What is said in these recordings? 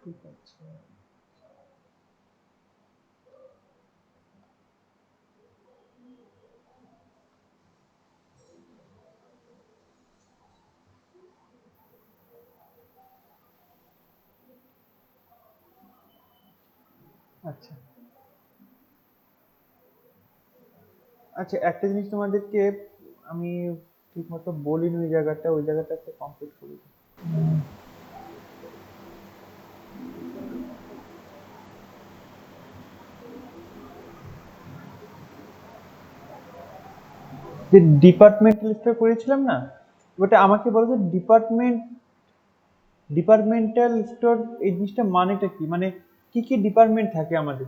ঠিক আছে। আচ্ছা আচ্ছা, একটা জিনিস তোমাদেরকে আমি ঠিক মতো বলিনি, ওই জায়গাটা একটু কমপ্লিট করি। যে ডিপার্টমেন্টাল স্টোর করেছিলাম না, ওটা আমাকে বলো যে ডিপার্টমেন্টাল স্টোর এই জিনিসটা মানেটা কি, মানে কি কি ডিপার্টমেন্ট থাকে আমাদের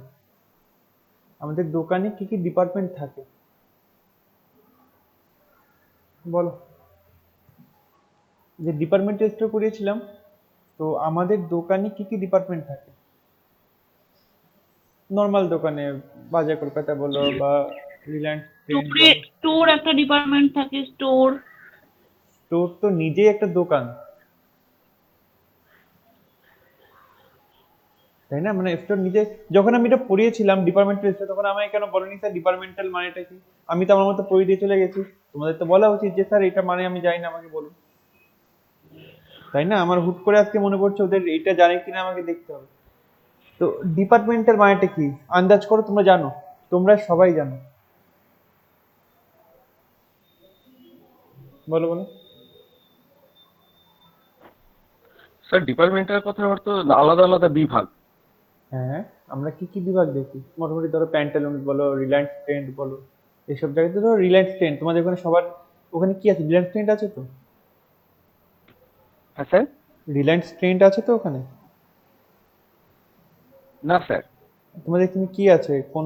আমাদের দোকানে কি কি ডিপার্টমেন্ট থাকে বলো। যে ডিপার্টমেন্টাল স্টোর করিয়েছিলাম, তো আমাদের দোকানে কি কি ডিপার্টমেন্ট থাকে নর্মাল দোকানে, বাজার কলকাতা বলো বা রিলায়েন্স ট্রেন্ড স্টোরে বলো। স্টোর একটা ডিপার্টমেন্ট থাকে, স্টোর। স্টোর তো নিজেই একটা দোকান, তাই না? মানে স্টোর নিজে, যখন আমি এটা পড়িয়েছিলাম ডিপার্টমেন্টাল স্টোর, তখন আমাকে কেন বলেনি স্যার ডিপার্টমেন্টাল মানেটা কি? আমি তো আমার মতো পড়িয়ে দিয়ে চলে গেছি। তোমাদের তো বলা উচিত যে স্যার এটা মানে আমি জানি না, আমাকে বলুন। তাই না? আমার হুট করে আজকে মনে পড়ছে ওদের এটা জানে কিনা, আমাকে দেখতে হবে। তো ডিপার্টমেন্টাল মানেটা কি আন্দাজ করো, তোমরা জানো, তোমরা সবাই জানো, বলো বলো। স্যার ডিপার্টমেন্টাল কথার অর্থ আলাদা আলাদা বিভাগ। হ্যাঁ, আমরা কি কি বিভাগ দেখি মোটামুটি, ধরো প্যান্টালুন বলো, রিলায়েন্স ট্রেন্ড বলো, এসব জায়গাতে ধরো রিলায়েন্স ট্রেন্ড, তোমাদের ওখানে সবার ওখানে কি আছে, রিলায়েন্স ট্রেন্ড আছে তো? হ্যাঁ স্যার। রিলায়েন্স ট্রেন্ড আছে তো ওখানে? না স্যার। তোমাদের এখানে কি আছে, কোন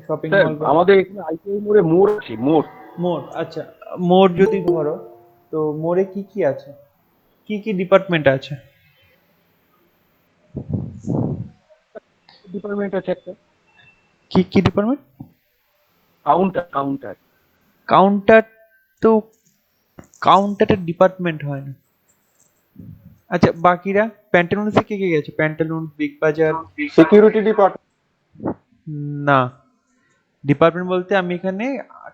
শপিং স্যার মল বা আমাদের এখানে আইটিআই মোড়ে মোড় আছে, মোড়। মোড়? আচ্ছা, মোড় যদি ধরো, তো মোড়ে কি কি আছে, কি কি ডিপার্টমেন্ট আছে? ডিপার্টমেন্ট আছে একটা। কি কি ডিপার্টমেন্ট? Counter, counter. কাউন্টার? তো কাউন্টারের ডিপার্টমেন্ট হয় না। আচ্ছা, বাকিরা প্যান্টালুনসে কে কে গেছে, প্যান্টালুন, বিগ বাজার? Security department. না, ডিপার্টমেন্ট বলতে আমি এখানে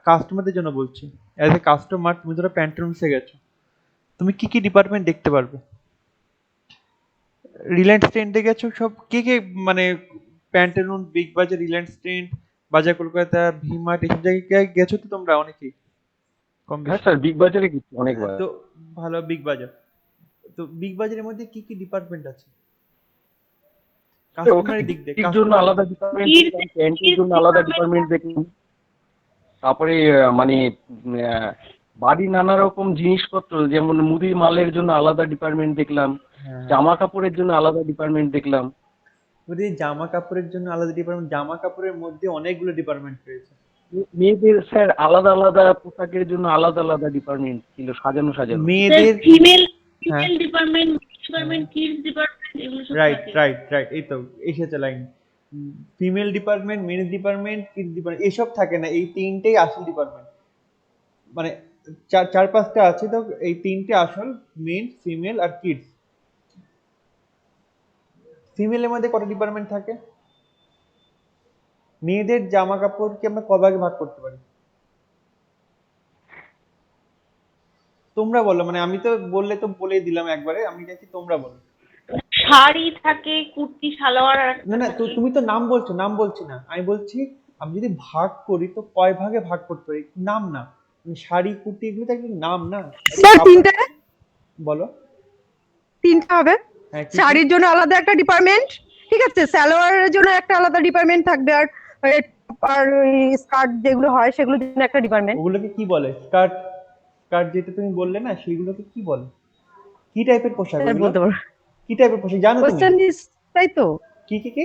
কাস্টমারদের জন্য বলছি। অ্যাজ এ কাস্টমার তুমি ধরো প্যান্টালুনসে গেছো, তুমি কি কি ডিপার্টমেন্ট দেখতে পারবে? রিলায়েন্স ট্রেন্ডে গেছো, সব কে কে, মানে প্যান্টালুন, বিগ বাজার, রিলায়েন্স ট্রেন্ড, বাজার কলকাতা, ভি-মার্ট, এসব জায়গায় গেছো তো তোমরা অনেকেই, কম হ্যাঁ বেশি। স্যার, বিগ বাজারে গেছি অনেকবার। তো ভালো, বিগ বাজার, তো বিগ বাজারের মধ্যে কি কি ডিপার্টমেন্ট আছে স্যার, ওখানে কাস্টমারের দিক দিয়ে, গিফটের জন্য কাস্টমার? আলাদা ডিপার্টমেন্ট কিডস দেখলাম, প্যান্টের কিডস জন্য আলাদা ডিপার্টমেন্ট ডিপার্টমেন্ট থাকে। দেখলাম। তারপরে মানে বাড়ির নানা রকম জিনিসপত্র, যেমন মুদির মালের জন্য আলাদা ডিপার্টমেন্ট দেখলাম, হ্যাঁ, জামা কাপড়ের জন্য আলাদা ডিপার্টমেন্ট দেখলাম। যদি জামা কাপড়ের জন্য আলাদা ডিপার্টমেন্ট, জামা কাপড়ের মধ্যে অনেকগুলো ডিপার্টমেন্ট রয়েছে। মেয়েদের স্যার আলাদা আলাদা পোশাকের জন্য আলাদা আলাদা ডিপার্টমেন্ট ছিল, সাজানো সাজানো। স্যার মেয়েদের, ফিমেল হ্যাঁ ফিমেল ডিপার্টমেন্ট, হ্যাঁ, ডিপার্টমেন্ট, কিডস ডিপার্টমেন্ট, এগুলো সব রাইট থাকে। রাইট রাইট, এই তো এসেছে line. Female department, male department, kids department, এসব থাকে না, এই তিনটেই আসল ডিপার্টমেন্ট। মানে চার চার পাঁচটা আছে তো, এই তিনটে আসল, মেল, ফিমেল আর কিডস। ফিমেলের মধ্যে কটা ডিপার্টমেন্ট থাকে? মেয়েদের জামা কাপড়কে আমরা কভাগে ভাগ করতে পারি, তোমরা বলো, মানে আমি তো বললে তো বলেই দিলাম একবারে, আমি চাইছি তোমরা বলো। শাড়ি থাকে, কুর্তি, সালোয়ার আর না একটা না, তো থাকে। তুমি তো নাম বলছো, নাম বলছি না আমি, বলছি আমি যদি ভাগ করি তো কয় ভাগে ভাগ করতে পারি, নাম না, মানে শাড়ি, কুর্তি, এগুলো তো একটা নাম না, একটা স্যার কাপড়। তিনটে, বলো। তিনটে হবে। হ্যাঁ, কি কি? শাড়ির জন্য আলাদা একটা ডিপার্টমেন্ট, ঠিক আছে, সালোয়ারের জন্য একটা আলাদা ডিপার্টমেন্ট থাকবে, আর আর স্কার্ট যেগুলো হয় সেগুলোর জন্য একটা ডিপার্টমেন্ট। ওগুলোকে কি বলে, স্কার্ট? স্কার্ট যেটা তুমি বললে না, সেগুলোকে কি বলে, কি টাইপের পোশাক স্যার ওইগুলো? বলতে পারবো, কি টাইপের পোশাক জানো ওয়েস্ট তুমি? ইন্ডিজ, তাই তো? কি কি কি?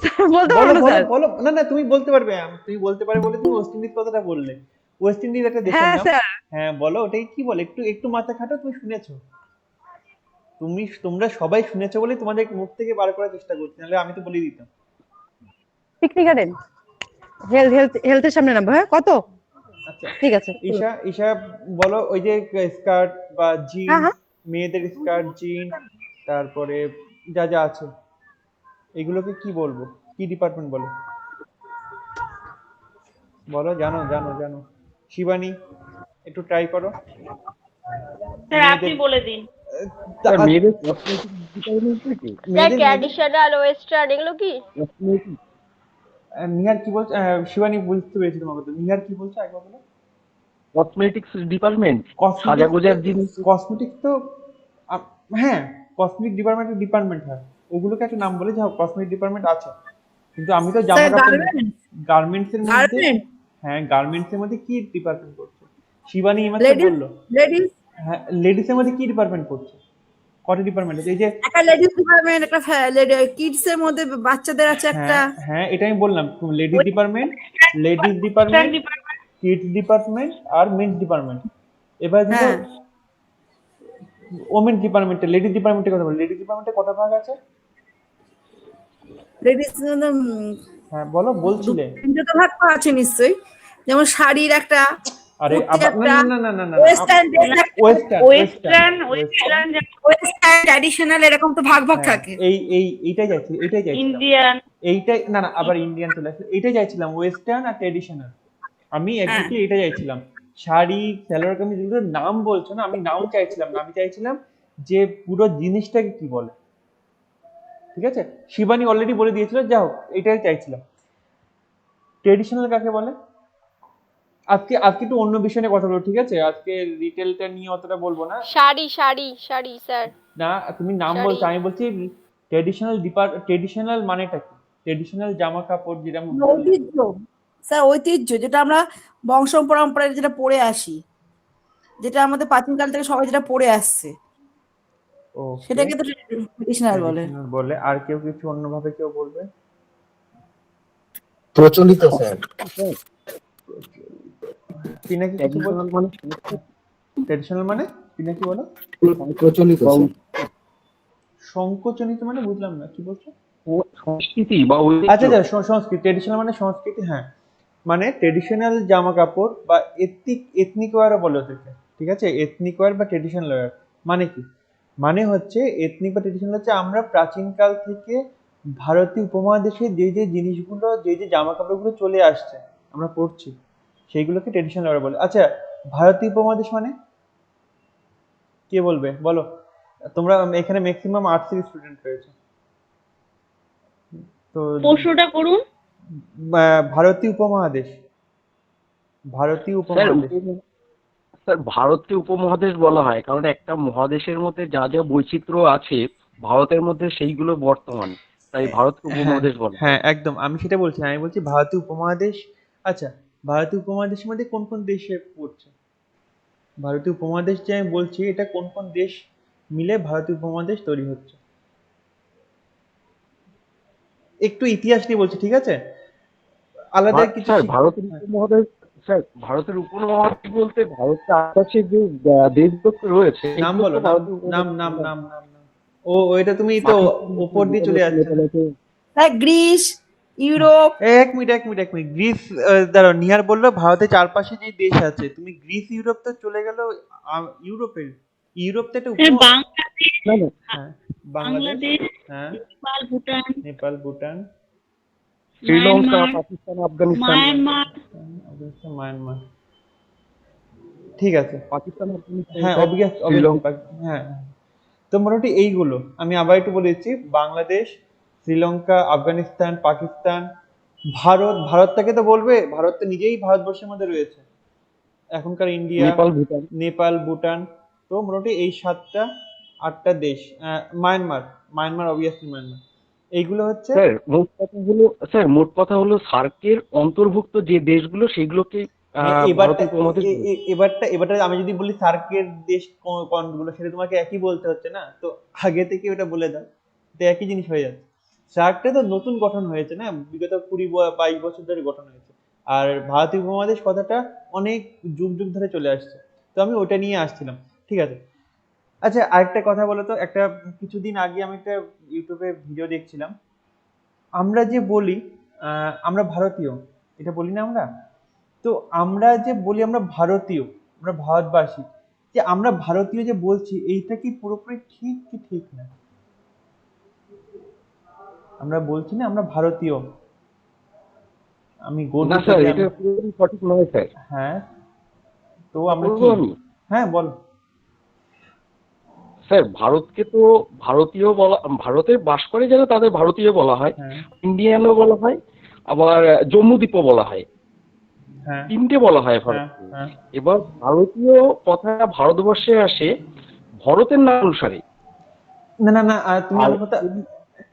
স্যার বলতে বলো পারবো না বলো স্যার। বলো, না না তুমি বলতে পারবে, তুমি বলতে পারবে বলে তুমি ওয়েস্ট ইন্ডিজ কথাটা বললে। ওয়েস্ট ইন্ডিজ একটা দেশের হ্যাঁ নাম। স্যার। হ্যাঁ বলো, ওটাই কি বলে, একটু একটু মাথা খাটো, তুমি শুনেছো, তোমরা সবাই শুনেছো বলে তোমাদের মুখ থেকে বার করার চেষ্টা করছি, নাহলে আমি তো বলে দিতাম। পিকনিক গার্ডেন, হেলথের সামনে নামবো, হ্যাঁ কত? আচ্ছা, ঠিক আছে। ঈশা ঈশা বলো, ওই যে স্কার্ট বা হ্যাঁ জিন্স, হ্যাঁ। মেয়েদের স্কার্ট, জিন্স, তারপরে যা যা আছে এগুলোকে কি বলবো, কি ডিপার্টমেন্ট বলে? বলো, জানো জানো জানো। শিবানী, একটু ট্রাই করো। স্যার আপনি মেয়েদের বলে দিন। স্যার মেয়েদের কসমেটিক ডিপার্টমেন্ট কি? স্যার মেয়েদের ট্র্যাডিশনাল ওয়েস্টার্ন এগুলো কি? কসমেটিক নিহার কি বলছে? শিবানী বুঝতে পেরেছি তোমার কথা। নিহার কি বলছো একবার বলো। কসমেটিক্স ডিপার্টমেন্ট, সাজাগোজার জিনিস। কসমেটিক তো হ্যাঁ, কসমেটিক ডিপার্টমেন্টের ডিপার্টমেন্ট হয়, ওগুলোকে একটা নাম বলে, যা কসমেটিক ডিপার্টমেন্ট আছে। কিন্তু আমি তো জামা কাপড়, গার্মেন্টস এর মধ্যে, হ্যাঁ গার্মেন্টস এর মধ্যে কি ডিপার্টমেন্ট করছে? শিবানী এইমাত্র বললো। লেডিস হ্যাঁ, লেডিস এর মধ্যে কি ডিপার্টমেন্ট করছে? কটা ডিপার্টমেন্ট আছে? এই যে একটা লেডিস ডিপার্টমেন্ট, একটা কিডস এর মধ্যে বাচ্চাদের আছে একটা। হ্যাঁ হ্যাঁ, এটা আমি বললাম, লেডিস ডিপার্টমেন্ট, কিডস ডিপার্টমেন্ট আর মেন্স ডিপার্টমেন্ট। এবার যদি হ্যাঁ ওমেন ডিপার্টমেন্টে, লেডিস ডিপার্টমেন্টের কথা বলি, লেডিস ডিপার্টমেন্টে কটা ভাগ আছে? লেডিস হ্যাঁ বলো, বলছিলে। তিনটে তো ভাগ তো আছে নিশ্চয়ই, যেমন শাড়ির একটা, আরে কুর্তি আবার না একটা, না না না না ওয়েস্টার্ন ওয়েস্টার্ন ট্র্যাডিশনাল, এরকম তো ভাগ ভাগ থাকে। এইটাই চাইছিলাম। ইন্ডিয়ান। এইটাই না না, আবার ইন্ডিয়ান চলে আসছে। এইটাই চাইছিলাম, ওয়েস্টার্ন আর ট্র্যাডিশনাল। আমি এক্স্যাক্টলি এটা চাইছিলাম। শাড়ি, সালোয়ার কামিজ, যেগুলো নাম বলছো না, আমি নাম চাইছিলাম না, আমি চাইছিলাম যে পুরো জিনিসটাকে কি বলে। ঠিক আছে, শিবানী অলরেডি বলে দিয়েছিল, যা হোক এটাই চাইছিলাম। ট্রেডিশনাল কাকে বলে? আজকে একটু অন্য বিষয় নিয়ে কথা বলবো, ঠিক আছে? আজকে রিটেলটা নিয়ে অতটা বলবো না। শাড়ি শাড়ি শাড়ি স্যার। না, তুমি নাম শাড়ি। বলছো, আমি বলছি ট্রেডিশনাল মানেটা কি? ট্রেডিশনাল জামা কাপড় যেটা ঐতিহ্য স্যার, ঐতিহ্য যেটা আমরা বংশ পরম্পরায় যেটা পড়ে আসি, যেটা আমাদের প্রাচীনকাল থেকে সবাই যেটা পড়ে আসছে, সেটাকে তো ট্রেডিশনাল বলে। বলে। আর কেউ কিছু অন্যভাবে কেউ বলবে? প্রচলিত স্যার। পিনাকি কিছু বল। ট্রেডিশনাল মানে পিনাকি বলো। প্রচলিত স্যার। সংকোচনিত মানে বুঝলাম না, কি বলছো? সংস্কৃতি বা আচ্ছা আচ্ছা, সংস্কৃতি। ট্রেডিশনাল মানে সংস্কৃতি, হ্যাঁ। মানে ট্রেডিশনাল জামা কাপড় বা এথনিক ওয়্যারও বলে ওদেরকে, ঠিক আছে? এথনিক ওয়্যার বা ট্রেডিশনাল ওয়্যার মানে কি? মানে হচ্ছে এথনিক বা ট্রেডিশনাল হচ্ছে আমরা প্রাচীনকাল থেকে ভারতীয় উপমহাদেশে যে যে জিনিসগুলো, যে যে জামা কাপড়গুলো চলে আসছে, আমরা পড়ছি, সেইগুলোকে ট্রেডিশনাল ওয়্যার বলে। আচ্ছা, ভারতীয় উপমহাদেশ মানে কে বলবে বলো? তোমরা এখানে ম্যাক্সিমাম আর্টসের স্টুডেন্ট রয়েছে, তো প্রশ্নটা করুন। ভারতীয় উপমহাদেশ, ভারতীয় উপমহাদেশ। স্যার ভারতীয় উপমহাদেশ বলা হয় কারণ একটা মহাদেশের মধ্যে যা যা বৈচিত্র্য আছে ভারতের মধ্যে সেইগুলো বর্তমান, তাই ভারতীয় উপমহাদেশ বলা হয়। হ্যাঁ একদম, আমি সেটা বলছি। আমি বলছি ভারতীয় উপমহাদেশ। আচ্ছা, ভারতীয় উপমহাদেশের মধ্যে কোন কোন দেশে পড়ছে? ভারতীয় উপমহাদেশ যে আমি বলছি, এটা কোন কোন দেশ মিলে ভারতীয় উপমহাদেশ তৈরি হচ্ছে? একটু ইতিহাস নিয়ে বলছি, ঠিক আছে? আলাদা কিছু স্যার ভারতের উপমহাদেশ, স্যার ভারতের উপমহাদেশ বলতে ভারতের আশেপাশে যে দেশগুলো রয়েছে নাম বলো, নাম নাম নাম নাম নাম। ও ওইটা তুমি তো উপর দিয়ে চলে যাচ্ছে। হ্যাঁ, গ্রিস, ইউরোপ। এক মিনিট। গ্রিস, দাঁড়াও, নিহার বললো ভারতের চারপাশে যে দেশ আছে, তুমি গ্রিস ইউরোপ তো চলে গেল। ইউরোপের, ইউরোপ তো একটা বাংলাদেশ, হ্যাঁ বাংলাদেশ, হ্যাঁ নেপাল, ভুটান, শ্রীলঙ্কা, পাকিস্তান, আফগানিস্তান। মায়ানমার, ঠিক আছে। পাকিস্তান, আফগানিস্তান, হ্যাঁ শ্রীলঙ্কা। হ্যাঁ, তো মোটামুটি এইগুলো আমি আবার একটু বলেছি। বাংলাদেশ, শ্রীলঙ্কা, আফগানিস্তান, পাকিস্তান, ভারতটাকে তো বলবে, ভারত তো নিজেই ভারতবর্ষের মধ্যে রয়েছে এখনকার। ইন্ডিয়া, নেপাল, ভুটান, তো মোটামুটি এই 7টা-8টা দেশ। Myanmar obviously Myanmar. এইগুলো হচ্ছে মোট কথা হলো সার্কের অন্তর্ভুক্ত যে দেশগুলো সেগুলোকে এবারটা আমি যদি বলি সার্কের দেশ কোনগুলো, সেটা তোমাকে একই বলতে হচ্ছে না, তো আগে থেকে ওটা বলে দাও, তো একই জিনিস হয়ে যাচ্ছে। সার্কটা তো নতুন গঠন হয়েছে না, বিগত 20-22 বছর ধরে গঠন হয়েছে। আর ভারতীয় উপমহাদেশ কথাটা অনেক যুগ যুগ ধরে চলে আসছে, তো আমি ওটা নিয়ে আসছিলাম, ঠিক আছে? আচ্ছা, আরেকটা কথা বলো তো। একটা কিছুদিন আগে আমি একটা ইউটিউবে ভিডিও দেখছিলাম, আমরা যে বলি আমরা ভারতীয়, এটা বলি না আমরা? তো আমরা যে বলি আমরা ভারতীয়, আমরা ভারতবাসী, যে আমরা ভারতীয় যে বলছি, এইটা কি পুরোপুরি ঠিক কি ঠিক না? আমরা বলছি না আমরা ভারতীয়, আমি না গর্বিত স্যার, যে এটা পুরোপুরি সঠিক নয় স্যার। হ্যাঁ, তো আমরা বলবো কি? আমি, হ্যাঁ বল। স্যার ভারতকে তো ভারতীয় বলা, ভারতে বাস করে যারা তাদের ভারতীয় বলা হয়, হ্যাঁ ইন্ডিয়ানও বলা হয়, আবার জম্মুদ্বীপও বলা হয়, হ্যাঁ তিনটে বলা হয় হ্যাঁ ভারতকে। হ্যাঁ। এবার ভারতীয় কথাটা ভারতবর্ষে আসে ভরতের নাম অনুসারে। না না না, তুমি আর আমার কথা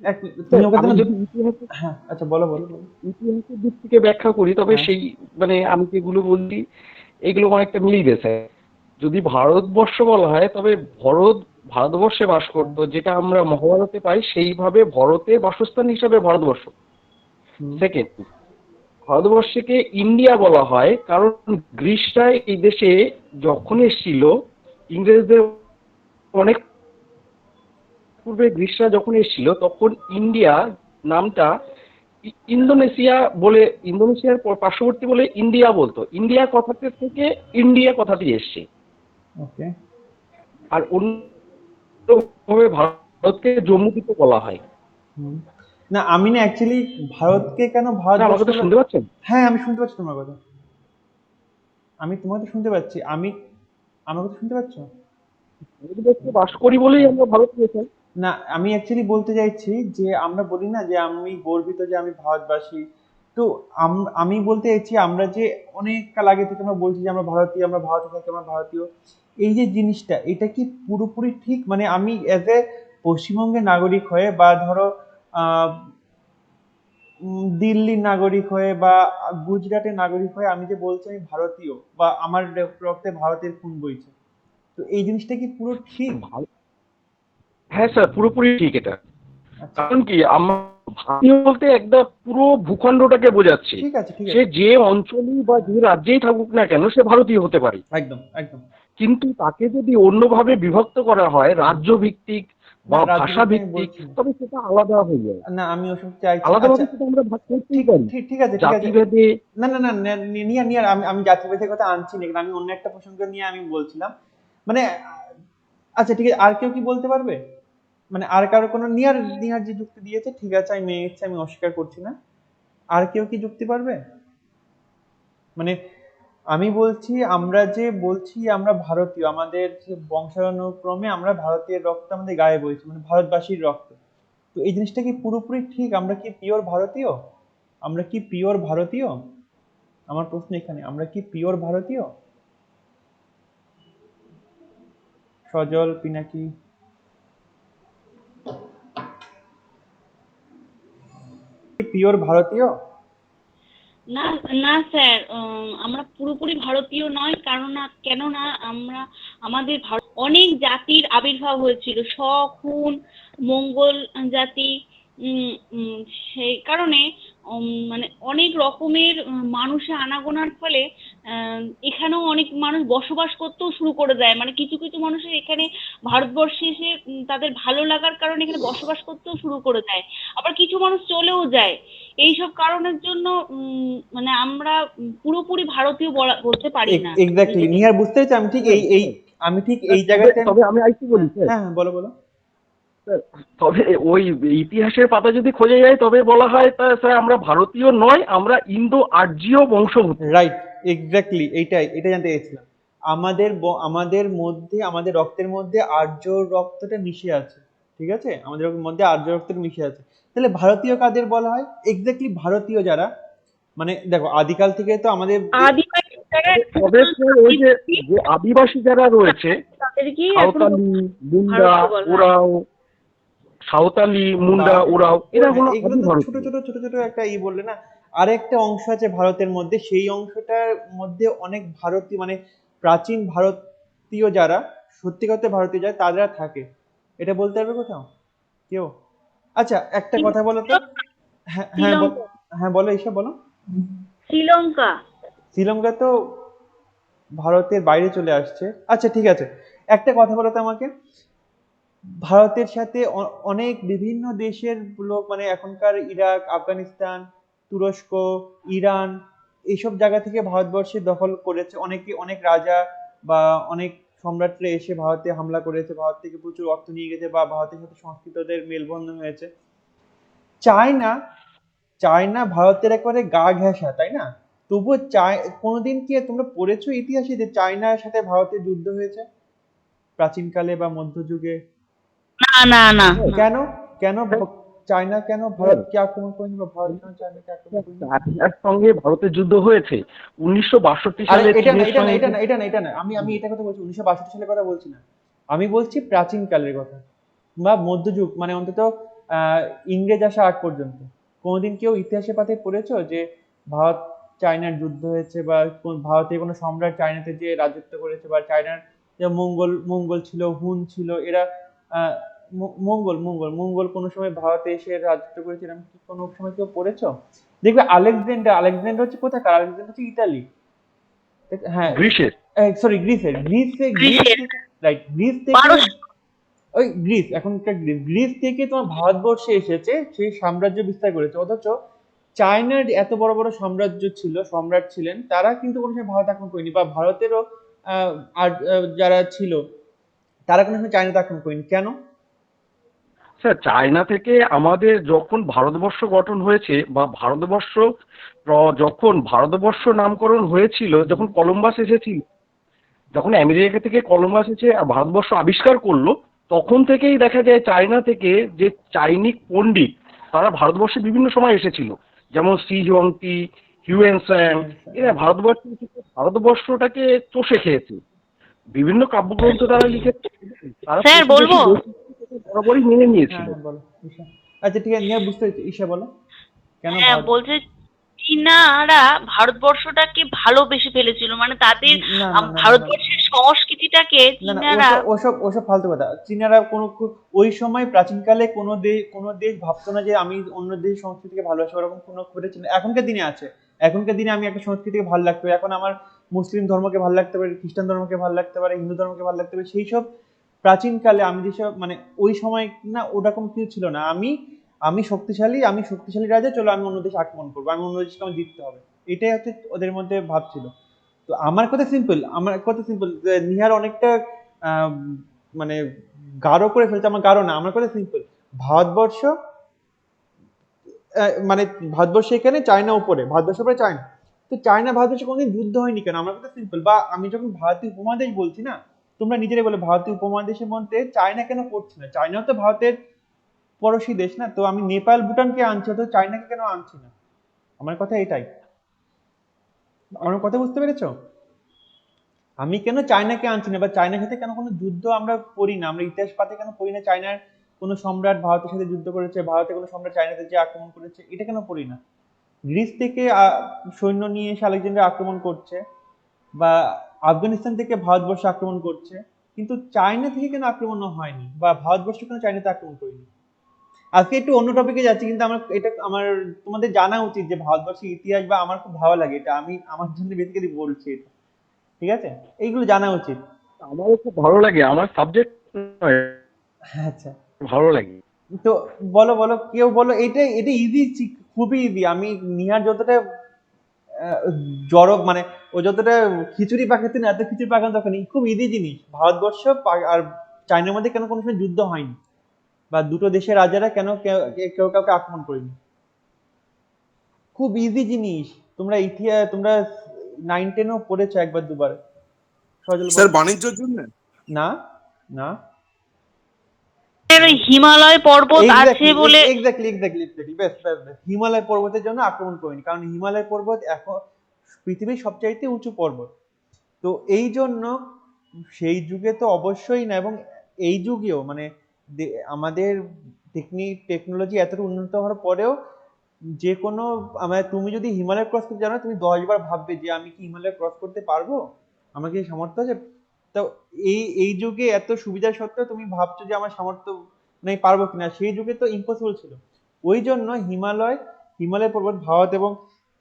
এক তুমি স্যার, আমার কথা আমি না। যদি ইতিহাসের হ্যাঁ আচ্ছা, বলো বলো বলো। ইতিহাসের দিক থেকে ব্যাখ্যা করি, তবে হ্যাঁ সেই মানে আমি যেগুলো বলছি এগুলো অনেকটা মিলবে স্যার। যদি ভারতবর্ষ বলা হয় তবে ভরত ভারতবর্ষে বাস করতো, যেটা আমরা মহাভারতে পাই সেইভাবে ভরতের বাসস্থান হিসাবে ভারতবর্ষ। হুম, সেকেন্ড, ভারতবর্ষকে ইন্ডিয়া বলা হয় কারণ গ্রিসরা এই দেশে যখন এসেছিল, ইংরেজদের অনেক পূর্বে গ্রিসরা যখন এসেছিল তখন ইন্ডিয়া নামটা ইন্দোনেশিয়া বলে, ইন্দোনেশিয়ার পার্শ্ববর্তী বলে ইন্ডিয়া বলতো। ইন্ডিয়া কথাতে থেকে ইন্ডিয়া কথাটি এসছে। ওকে। আর অন্যভাবে ভারতকে জম্মুদ্বীপ বলা হয়। হুম। না আমি না অ্যাকচুয়ালি ভারতকে কেন স্যার, আমার ভারতবর্ষ কথা বলে। শুনতে পাচ্ছেন? হ্যাঁ আমি শুনতে পাচ্ছি তোমার কথা, আমি তোমার কথা শুনতে পাচ্ছি। আমি আমার কথা শুনতে পাচ্ছ? ভারতবর্ষে বাস করি বলেই আমরা ভারতীয় স্যার। না আমি অ্যাকচুয়ালি বলতে চাইছি যে আমরা বলি না যে আমি গর্বিত যে আমি ভারতবাসী। তো আমি বলতে চাইছি আমরা যে অনেক কাল আগে থেকে আমরা বলছি যে আমরা ভারতীয়, আমরা ভারতে থাকি, আমরা ভারতীয়। এই যে জিনিসটা, এটা কি পুরোপুরি ঠিক? মানে আমি এজ এ পশ্চিমবঙ্গের নাগরিক হয়ে বা ধরো আহ দিল্লির নাগরিক হয়ে বা গুজরাটের নাগরিক হয়ে আমি যে বলছি আমি ভারতীয় বা আমার রক্তে ভারতের খুন বইছে, তো এই জিনিসটা কি পুরো ঠিক? ভারত- হ্যাঁ স্যার, পুরোপুরি ঠিক এটা। আচ্ছা কারণ কি, আমরা ভারতীয় বলতে একটা পুরো ভূখণ্ডটাকে বোঝাচ্ছে। ঠিক আছে ঠিক সে আছে। যে অঞ্চলেই বা যে রাজ্যেই থাকুক না কেন, সে ভারতীয় হতে পারে। একদম একদম। কিন্তু তাকে যদি অন্যভাবে বিভক্ত করা হয়, রাজ্য ভিত্তিক না বা ভাষা রাজনীতি আমি ভিত্তিক, বলছি না। তবে সেটা আলাদা হয়ে যায়। না আমি ওসব চাইছি আচ্ছা। আলাদাভাবে সেটা আমরা ভাগ করতেই ঠিক পারি, ঠিক ঠিক আছে ঠিক আছে। জাতিভেদে। না না না নিয়ে নিয়ে আমি জাতিভেদের কথা আনছি না, কিন্তু আমি অন্য একটা প্রসঙ্গ নিয়ে আমি বলছিলাম। মানে আচ্ছা ঠিক আছে, আর কেউ কি বলতে পারবে? মানে আর কারো কোনো নিয়ার নিয়ার যে যুক্তি দিয়েছে ঠিক আছে, আমি মেনে নিচ্ছি, আমি অস্বীকার করছি না। আর কেউ কি যুক্তি পারবে? মানে আমি বলছি আমরা যে বলছি আমরা ভারতীয়, আমাদের যে বংশানুক্রমে আমরা ভারতীয় রক্ত আমাদের গায়ে বইছে, মানে ভারতবাসীর রক্ত। তো এই জিনিসটা কি পুরোপুরি ঠিক? আমরা কি পিওর ভারতীয়? আমরা কি পিওর ভারতীয়? আমার প্রশ্ন এখানে, আমরা কি পিওর ভারতীয়? সজল, পিনাকি? পিওর ভারতীয়? না না স্যার, আমরা পুরোপুরি ভারতীয় নয়, কেননা আমরা আমাদের অনেক জাতির আবির্ভাব হয়েছিল, শক, হুন, মঙ্গল জাতি। উম, উম, সেই কারণে মানে অনেক রকমের মানুষের আনাগোনার ফলে আহ, এখানেও অনেক মানুষ বসবাস করতেও শুরু করে দেয়। মানে কিছু কিছু মানুষের এখানে ভারতবর্ষে এসে তাদের ভালো লাগার কারণে এখানে বসবাস করতেও শুরু করে দেয়। আবার কিছু মানুষ চলেও যায়। এইসব কারণের জন্য মানে আমরা পুরোপুরি ভারতীয় বলতে পারি না এক্স্যাক্টলি নিজেকে। নিহার, বুঝতে পেরেছি। আমি ঠিক এই তবে জায়গাতে তবে আমি আরেকটু বলি হ্যাঁ স্যার। হ্যাঁ হ্যাঁ, বলো বলো। স্যার, তবে ওই ইতিহাসের পাতা যদি খোঁজা যায় তবে বলা হয় তা স্যার আমরা ভারতীয় নয়, আমরা ইন্দো আর্যীয় বংশোদ্ভূত। রাইট, এক্স্যাক্টলি এটা জানতে চাইছিলাম। আমাদের মধ্যে, আমাদের রক্তের মধ্যে আর্য রক্তটা মিশে আছে। ঠিক আছে, আমাদের মধ্যে আর্য রক্তটা মিশে আছে। তাহলে ভারতীয় কাদের বলা হয়? এক্স্যাক্টলি ভারতীয় যারা, মানে দেখো আদিকাল থেকে তো আমাদের আদিবাসী যারা তবে স্যার ওই যে যে আদিবাসী যারা রয়েছে, তাদেরকেই এখন সাঁওতালি, মুন্ডা, ভারতীয় বলা হয়। ওরাও, সাঁওতালি, মুন্ডা, ওরাও, এরা হলো এগুলো আদি তো ছোট ভারতীয়। ছোট ছোট ছোট একটা বললে না। আরেকটা অংশ আছে ভারতের মধ্যে, সেই অংশটার মধ্যে অনেক ভারতীয়, মানে প্রাচীন ভারতীয় যারা, সত্যিকারের ভারতীয় যারা তারা থাকে। এটা বলতে পারবে কোথাও কেউ? আচ্ছা একটা কথা বলো তো। হ্যাঁ হ্যাঁ শ্রীলঙ্কা। হ্যাঁ বলো, ঈশা বলো। শ্রীলঙ্কা। শ্রীলঙ্কা তো ভারতের বাইরে চলে আসছে। আচ্ছা ঠিক আছে, একটা কথা বলো তো আমাকে। ভারতের সাথে অনেক বিভিন্ন দেশের লোক, মানে এখনকার ইরাক, আফগানিস্তান, তুরস্ক, ইরান, এইসব জায়গা থেকে ভারতবর্ষে দখল করেছে অনেকে, অনেক রাজা বা অনেক সম্রাটরা এসে ভারতে হামলা করেছে, ভারত থেকে প্রচুর অর্থ নিয়ে গেছে বা ভারতের সাথে সংস্কৃতদের মেলবন্ধন হয়েছে। চায়না চায়না ভারতের একেবারে গা ঘেঁষা, তাই না? তবুও কোনোদিন কি তোমরা পড়েছো ইতিহাসে যে চায়নার সাথে ভারতের যুদ্ধ হয়েছে প্রাচীনকালে বা মধ্যযুগে? না না না না। কেন কেন স্যার, চায়না কেন ভারতকে আক্রমণ করেনি বা ভারত কেন চায়নাকে আক্রমণ করেনি? চায়নার সঙ্গে ভারতের যুদ্ধ হয়েছে 1962 আরে সালে এটা না চীনের এটা না সঙ্গে। এটা না এটা না এটা না আমি এটা কথা বলছি, 1962 সালের কথা বলছি না, আমি বলছি প্রাচীন কালের কথা বা মধ্যযুগ, মানে অন্তত আহ ইংরেজ আসা আগ পর্যন্ত। কোনোদিন কেউ ইতিহাসের পাতায় পড়েছো যে ভারত চায়নার যুদ্ধ হয়েছে বা ভারতের কোনো সম্রাট চায়নাতে যে রাজত্ব করেছে বা চায়নার যে মঙ্গল মঙ্গল ছিল, হুন ছিল, এরা আহ মঙ্গল মঙ্গল মঙ্গল কোনো সময় ভারতে এসে রাজত্ব করেছে, এরকম কি কোনো সময় কেউ পড়েছো? দেখবে আলেকজান্ডার হচ্ছে কোথাকার? আলেকজান্ডার হচ্ছে ইতালি। হ্যাঁ, গ্রিসের। সরি গ্রিস গ্রিসের থেকে, রাইট, গ্রিস থেকে, 1200। ওই গ্রিস, এখনকার গ্রিস থেকে তোমার ভারতবর্ষে এসেছে, সেই সাম্রাজ্য বিস্তার করেছে। অথচ চায়নার এত বড় বড় সাম্রাজ্য ছিল, সম্রাট ছিলেন, তারা কিন্তু কোনো সময় ভারত আক্রমণ করেনি, বা ভারতেরও আর যারা ছিল তারা কোনো সময় চায়নাতে আক্রমণ করেনি। কেন? স্যার, চায়না থেকে আমাদের যখন ভারতবর্ষ গঠন হয়েছে বা যখন ভারতবর্ষ নামকরণ হয়েছিল, যখন কলম্বাস এসেছিল, যখন আমেরিকা থেকে কলম্বাস এসে ভারতবর্ষ আবিষ্কার করলো, তখন থেকেই দেখা যায় চায়না থেকে যে চাইনিক পণ্ডিত তারা ভারতবর্ষে বিভিন্ন সময় এসেছিল, যেমন সি হিউয়াংটি, হিউয়েন স্যাং, এরা ভারতবর্ষটাকে চষে খেয়েছে। বিভিন্ন কাব্যগ্রন্থ তারা লিখেছে, তারা স্যার বলবো? বরাবরই মেনে নিয়েছিল। হ্যাঁ বলো ঈশা। আচ্ছা ঠিক আছে, নিয়ে বুঝতে পেরেছি। ঈশা বলো, কেন হ্যাঁ, ভারত? বলছে চীনারা ভারতবর্ষটাকে ভালোবেসে ফেলেছিল, মানে তাদের না না না না না ভারতবর্ষের সংস্কৃতিটাকে না না, চীনারা। ওসব ফালতু কথা। চীনারা ওই সময় প্রাচীনকালে কোনো দেশ ভাবতো না যে আমি অন্য দেশের সংস্কৃতিকে ভালোবাসি, ওরকম কোনো ঘটেছিল। এখনকার দিনে আছে, এখনকার দিনে আমি একটা সংস্কৃতিকে ভালো লাগতে পারে, এখন আমার মুসলিম ধর্মকে ভালো লাগতে পারে, খ্রিস্টান ধর্মকে ভালো লাগতে পারে, হিন্দু ধর্মকে ভালো লাগতে পারে, সেই সব প্রাচীনকালে আমি যেসব, মানে ওই সময় না ওরকম কিছু ছিল না। আমি শক্তিশালী রাজা, চলো আমি অন্য দেশে আক্রমণ করবো, আমি অন্য দেশকে আমার জিততে হবে, এটাই হচ্ছে ওদের মধ্যে ভাব ছিল। তো আমার কথা সিম্পল, নিহার অনেকটা আহ, মানে গাঢ় করে ফেলছে, আমার গাঢ় না, আমার কথা সিম্পল। ভারতবর্ষ মানে ভারতবর্ষ এখানে, চায়না উপরে, ভারতবর্ষের উপরে চায়না। তো চায়না ভারতবর্ষে কোনোদিন যুদ্ধ হয়নি কেন? আমার কথা সিম্পল। বা আমি যখন ভারতীয় উপমহাদেশ বলছি না, তোমরা নিজেরাই বলে ভারতীয় উপমহাদেশের মধ্যে চায়না কেন পড়ছে না? চায়নাও তো ভারতের পড়োশী দেশ না? তো আমি নেপাল ভুটানকে আনছি, তো চায়নাকে কেন আনছি না? আমার কথা এটাই। আমার কথা বুঝতে পেরেছো? আমি কেন চায়নাকে আনছি না, বা চায়নার সাথে কেন কোনো যুদ্ধ আমরা করি না, আমরা ইতিহাস পাতে কেন পড়ি না চায়নার কোনো সম্রাট ভারতের সাথে যুদ্ধ করেছে, ভারতের কোনো সম্রাট চায়নাতে যে আক্রমণ করেছে, এটা কেন পড়ি না? গ্রিস থেকে সৈন্য নিয়ে এসে আলেকজান্ডার আক্রমণ করছে, বা আফগানিস্তান থেকে ভারতবর্ষ আক্রমণ করছে, কিন্তু চায়না থেকে কেন আক্রমণ হয়নি, বা ভারতবর্ষ কেন চায়নাতে আক্রমণ করেনি? আজকে একটু অন্য টপিকে যাচ্ছি, কিন্তু আমার তোমাদের জানা উচিত যে ভারতবর্ষের ইতিহাস, বা আমার খুব ভালো লাগে এটা, আমি আমার জন্য বেসিক্যালি বলছি এটা, ঠিক আছে? এইগুলো জানা উচিত। আমারও খুব ভালো লাগে, আমার সাবজেক্ট আচ্ছা, ভালো লাগে। তো বলো বলো, কেউ বলো। এটা ইজি, খুবই ইজি। আমি নিহার যতটা জড়, মানে ও যতটা খিচুড়ি পাকাতে না, এত খিচুড়ি পাকানো দরকার নেই, খুব ইজি জিনিস। ভারতবর্ষ আর চায়নার মধ্যে কেন কোনো সময় যুদ্ধ হয়নি, বা দুটো দেশের রাজারা কেন কেউ কাউকে আক্রমণ করেনি? খুব ইজি জিনিস। তোমরা ইতিহাস, তোমরা 9-10ও পড়েছো একবার দুবার। সজল স্যার বলো। বাণিজ্যের জন্য। না না, ওই হিমালয় পর্বত আছে বলে। এক্স্যাক্টলি, বেশ। হিমালয় পর্বতের জন্য আক্রমণ করেনি, কারণ হিমালয় পর্বত এখন পৃথিবীর সবচাইতে উঁচু পর্বত। তো এই জন্য সেই যুগে তো অবশ্যই না, এবং এই যুগেও মানে আমাদের টেকনোলজি এতটা উন্নত হওয়ার পরেও যে কোনো, তুমি যদি হিমালয় ক্রস করতে জানো, তুমি 10 বার ভাববে যে আমি কি হিমালয় ক্রস করতে পারবো, আমাকে সামর্থ্য আছে? তো এই যুগে এত সুবিধা সত্ত্বেও তুমি ভাবছো যে আমার সামর্থ্য নেই, পারবো কিনা। সেই যুগে তো ইম্পসিবল ছিল। ওই জন্য হিমালয় পর্বত ভারত এবং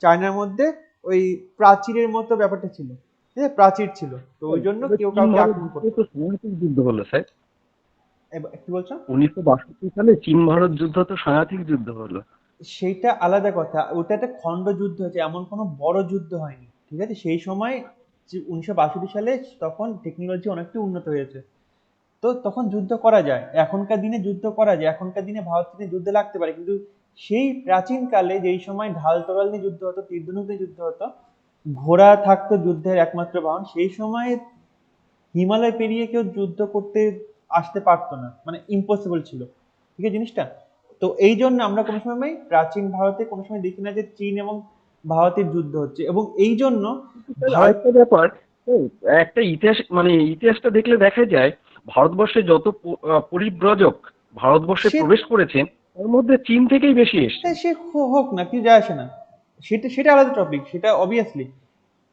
চায়নার মধ্যে ওই প্রাচীরের মতো ব্যাপারটা ছিল, ঠিক আছে? প্রাচীর ছিল, তো ওই জন্য কেউ চীন কাউকে ভারত আক্রমণ যুদ্ধ করতো তো না। সাংঘাতিক যুদ্ধ হলো স্যার। কি বলছো? 1962 সালে চীন ভারত যুদ্ধ তো সাংঘাতিক যুদ্ধ হলো। সেইটা আলাদা কথা, ওটা একটা খণ্ড যুদ্ধ হয়েছে, এমন কোনো বড় যুদ্ধ হয়নি, ঠিক আছে? সেই সময় 1962 সালে তখন টেকনোলজি অনেকটা উন্নত হয়েছে, তো তখন যুদ্ধ করা যায়। এখনকার দিনে যুদ্ধ করা যায়, এখনকার দিনে ভারত চীনে যুদ্ধ লাগতে পারে, কিন্তু সেই প্রাচীনকালে যেই সময় ঢাল তরোয়াল নিয়ে যুদ্ধ হতো, তীর ধনুক নিয়ে যুদ্ধ হতো, ঘোড়া থাকতো যুদ্ধের একমাত্র বাহন, সেই সময় হিমালয় পেরিয়ে কেউ যুদ্ধ করতে আসতে পারতো না, মানে ইম্পসিবল ছিল, ঠিক আছে জিনিসটা। তো এই জন্য আমরা কোনো সময় প্রাচীন ভারতে কোনো সময় দেখি না যে চীন এবং ভারতের যুদ্ধ হচ্ছে, এবং এই জন্য স্যার, ভারত আরেকটা ব্যাপার, একটা ইতিহাস, মানে ইতিহাসটা দেখলে দেখা যায় ভারতবর্ষে যত পরিব্রজক ভারতবর্ষে সে প্রবেশ করেছেন তার মধ্যে চীন থেকেই বেশি এসেছেন। সে হোক না, কি যায় আসে না, সেটা সেটা আলাদা টপিক, সেটা অবভিয়াসলি।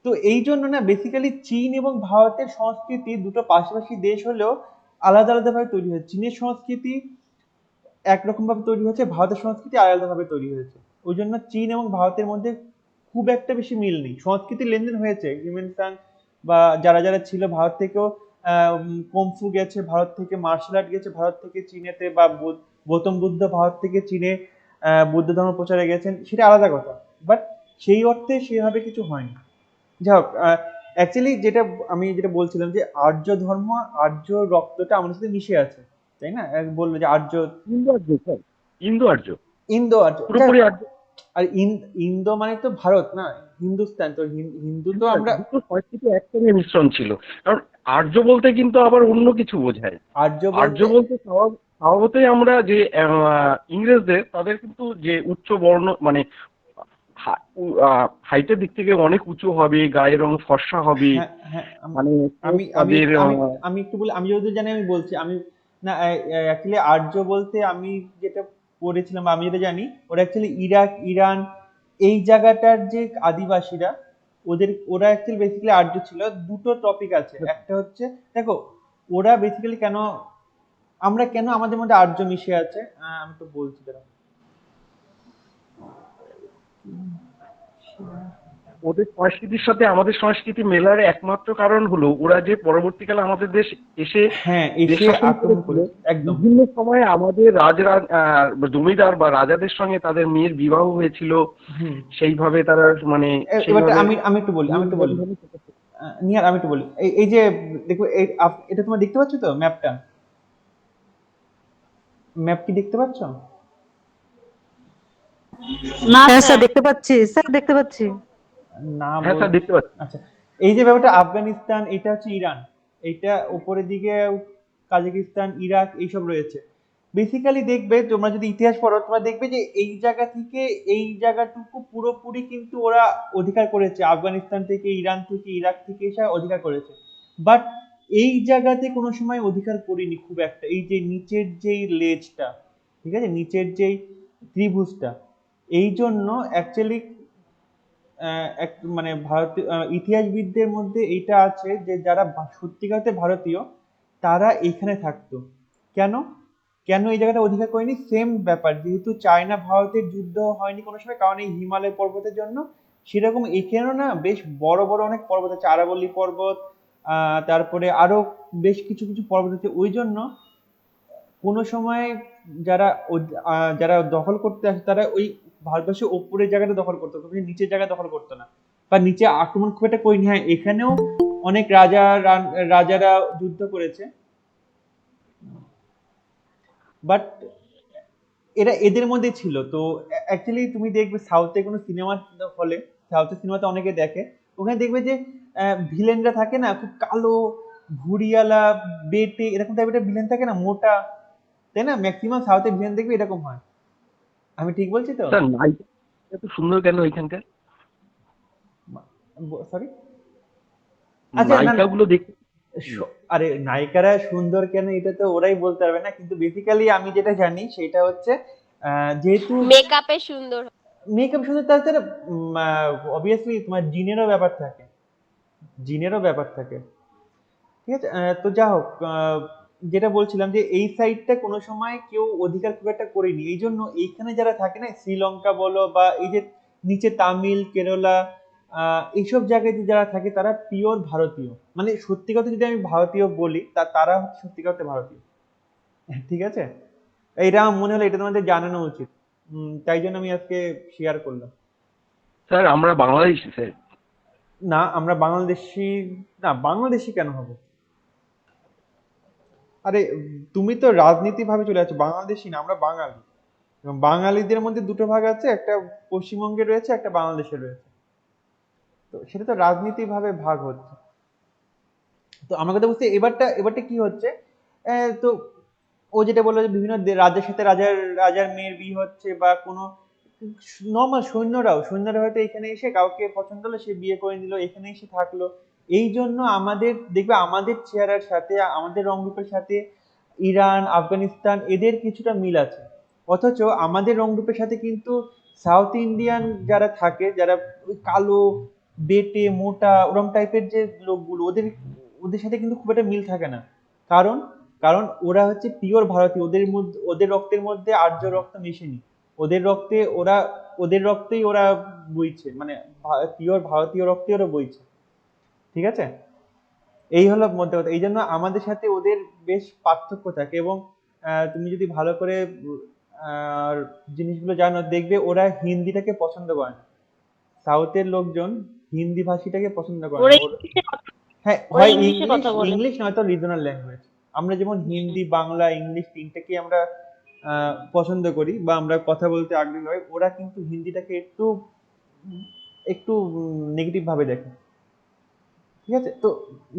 তো এই জন্য না বেসিক্যালি চীন এবং ভারতের সংস্কৃতি দুটো পাশাপাশি দেশ হলেও আলাদা আলাদা ভাবে তৈরি হয়েছে। চীনের সংস্কৃতি একরকম ভাবে তৈরি হয়েছে, ভারতের সংস্কৃতি আলাদা ভাবে তৈরি হয়েছে। ওই জন্য চীন এবং ভারতের মধ্যে খুব একটা বেশি মিল নেই। সংস্কৃতির লেনদেন হয়েছে, হিউম্যান সাং বা যারা যারা ছিল ভারত থেকেও কমফু গেছে ভারত থেকে, মার্শাল আর্ট গেছে ভারত থেকে চীনেতে, বা গৌতম বুদ্ধ ভারত থেকে চীনে বুদ্ধ ধর্ম প্রচারে গেছেন, সেটা আলাদা কথা। বাট সেই অর্থে সেভাবে কিছু হয়নি। যাই হোক, অ্যাকচুয়ালি যেটা বলছিলাম যে আর্য ধর্ম, আর্য রক্তটা আমাদের সাথে মিশে আছে, তাই না? বললো যে আর্য, ইন্দো আর্য স্যার, ইন্দো আর্য, ইন্দো আর্য, পুরোপুরি আর্য। আর ইন্দো মানে তো ভারত না, হিন্দুস্তান তো, হিন্দু তো আমরা। দুটো সংস্কৃতি একসঙ্গে মিশ্রণ ছিল। কারণ আর্য বলতে কিন্তু আবার অন্য কিছু বোঝায়। আর্য আর্য বলতে বলতে স্বভাবতই আমরা যে ইংরেজদের, তাদের কিন্তু যে উচ্চ বর্ণ, মানে হাইটের দিক থেকে অনেক উঁচু হবে, গায়ের রং ফর্সা হবে, হ্যাঁ হ্যাঁ, মানে আমি আমি তাদের আমি আমি একটু বলি, আমি যদি জানি আমি বলছি। আমি না, অ্যাকচুয়ালি আর্য বলতে আমি যেটা পড়েছিলাম বা আমি যেটা জানি, ওরা অ্যাকচুয়ালি ইরাক, ইরান, এই জায়গাটার যে আদিবাসীরা, ওরা অ্যাকচুয়ালি বেসিক্যালি আর্য ছিল। দুটো টপিক আছে, একটা হচ্ছে, দেখো ওরা বেসিক্যালি কেন, আমরা কেন আমাদের মধ্যে আর্য মিশে আছে, আমি তো বলছি দাঁড়াও। ওদের সংস্কৃতির সাথে আমাদের সংস্কৃতি মেলার একমাত্র কারণ হলো ওরা যে পরবর্তীকালে আমাদের দেশ এসে হ্যাঁ, দেশ এসে শাসন আক্রমণ করেছিল, করেছে একদম। বিভিন্ন সময়ে আমাদের জমিদার বা রাজাদের সঙ্গে তাদের মেয়ের বিবাহ হয়েছিল, হুম। সেইভাবে তারা মানে এবার সেইভাবে আমি একটু বলি, নিহার, আমি একটু বলি। এই যে দেখো, এটা তোমরা দেখতে পাচ্ছ তো ম্যাপটা? ম্যাপ কি দেখতে পাচ্ছ? না হ্যাঁ স্যার। স্যার দেখতে পাচ্ছি, স্যার দেখতে পাচ্ছি। না হ্যাঁ স্যার, দেখতে পাচ্ছি। আচ্ছা, এই যে ব্যাপারটা আফগানিস্তান, এটা হচ্ছে ইরান, এইটা উপরের দিকে কাজাকিস্তান, ইরাক এইসব রয়েছে। বেসিক্যালি দেখবে তোমরা যদি ইতিহাস পড়ো, তোমরা দেখবে যে এই জায়গা থেকে এই জায়গাটুকু পুরোপুরি কিন্তু ওরা অধিকার করেছে, আফগানিস্তান থেকে, ইরান থেকে, ইরাক থেকে এসে অধিকার করেছে। বাট এই জায়গাতে কোনো সময় অধিকার করিনি খুব একটা। এই যে নিচের যেই লেজটা, ঠিক আছে, নিচের যেই ত্রিভুজটা, এই জন্য অ্যাকচুয়ালি এক মানে ভারতীয় ইতিহাসবিদদের মধ্যে এইটা আছে যে যারা সত্যিকারতে ভারতীয়, তারা এখানে থাকতো। কেন কেন এই জায়গাটা অধিকার করেনি? সেম ব্যাপার, যেহেতু চায়না ভারতের যুদ্ধ হয়নি কোনো সময়, কারণ এই হিমালয় পর্বতের জন্য। সেরকম এখানেও না বেশ বড় বড় অনেক পর্বত আছে, আরাবল্লী পর্বত, তারপরে আরো বেশ কিছু কিছু পর্বত আছে। ওই জন্য কোনো সময় যারা যারা দখল করতে আসে, তারা ওই ভারতবর্ষের ওপরের জায়গাটা দখল করতো, কখনো নিচের জায়গা দখল করতো না, বা নিচে আক্রমণ খুব একটা করিনি। হ্যাঁ, এখানেও অনেক রাজারা যুদ্ধ করেছে, বাট এরা এদের মধ্যে ছিল। তো অ্যাকচুয়ালি তুমি দেখবে সাউথে কোনো সিনেমা হলে, সাউথের সিনেমাতে অনেকে দেখে, ওখানে দেখবে যে ভিলেনরা থাকে না, খুব কালো, ভুড়িয়ালা, বেটে, এরকম টাইপের ভিলেন থাকে না, মোটা, তাই না? ম্যাক্সিমাম সাউথের ভিলেন দেখবে এরকম হয়। আমি ঠিক বলছি তো? স্যার, নায়িকা এত সুন্দর কেন এখানকার? সরি, আচ্ছা, না না, নায়িকাগুলো দেখতে আরে নায়িকারা সুন্দর কেন এটা তো ওরাই বলতে পারবে না, কিন্তু বেসিক্যালি আমি যেটা জানি সেটা হচ্ছে যেহেতু মেকআপে সুন্দর। মেকআপ সুন্দর, তাছাড়া অবভিয়াসলি তোমার জিনেরও ব্যাপার থাকে, জিনেরও ব্যাপার থাকে, ঠিক আছে। তো যা হোক, যেটা বলছিলাম যে এই সাইডটা কোনো সময় কেউ অধিকার খুব একটা করেনি। এই জন্য এইখানে যারা থাকে না, শ্রীলঙ্কা বলো বা এই যে নিচে তামিল, কেরালা, এইসব জায়গায় যে যারা থাকে, তারা পিওর ভারতীয়, মানে সত্যি কথা যদি আমি ভারতীয় বলি, তারা হচ্ছে সত্যি কথা ভারতীয়, ঠিক আছে। এটা আমার মনে হলো এটা তোমাদের জানানো উচিত, তাই জন্য আমি আজকে শেয়ার করলাম। স্যার, আমরা বাংলাদেশি স্যার। না, আমরা বাংলাদেশি না, বাংলাদেশি কেন হবো? আরে তুমি তো রাজনীতি ভাবে চলে যাচ্ছ, বাংলাদেশি না, আমরা বাঙালি। এবং বাঙালিদের মধ্যে দুটো ভাগ আছে, একটা পশ্চিমবঙ্গে রয়েছে, একটা বাংলাদেশে রয়েছে। তো সেটা তো রাজনীতিভাবে ভাগ হচ্ছে। তো আমার কথা বলতে এবারটা কি হচ্ছে, তো ও যেটা বললো যে বিভিন্ন রাজ্যের সাথে রাজার মেয়ের বিয়ে হচ্ছে, বা কোনো নর্মাল সৈন্যরা হয়তো এখানে এসে কাউকে পছন্দ হলো, সে বিয়ে করে নিল, এখানে এসে থাকলো। এই জন্য আমাদের দেখবে আমাদের চেহারার সাথে, আমাদের রংরূপের সাথে ইরান, আফগানিস্তান এদের কিছুটা মিল আছে। অথচ আমাদের রংরূপের সাথে কিন্তু সাউথ ইন্ডিয়ান যারা থাকে, যারা ওই কালো, বেটে, মোটা ওরম টাইপের যে লোকগুলো, ওদের ওদের সাথে কিন্তু খুব একটা মিল থাকে না। কারণ কারণ ওরা হচ্ছে পিওর ভারতীয়, ওদের রক্তের মধ্যে আর্য রক্ত মিশেনি। ওদের রক্তেই ওরা বইছে, মানে পিওর ভারতীয় রক্তে ওরা বইছে। ঠিক আছে, এই হলো মধ্যে কথা। এই জন্য আমাদের সাথে ওদের বেশ পার্থক্য থাকে। এবং তুমি যদি ভালো করে আহ, জিনিসগুলো জানো, দেখবে ওরা হিন্দিটাকে পছন্দ করে না। সাউথের লোকজন হিন্দি ভাষীটাকে পছন্দ করে ওরা না। ইংলিশে হ্যাঁ, ওরা হয় ইংলিশে ইংলিশ, কথা বলে। নয়তো রিজনাল ল্যাঙ্গুয়েজ। আমরা যেমন হিন্দি, বাংলা, ইংলিশ তিনটাকেই আমরা পছন্দ করি বা আমরা কথা বলতে আগ্রহী হই, ওরা কিন্তু হিন্দিটাকে একটু একটু নেগেটিভ ভাবে দেখে। ঠিক আছে, তো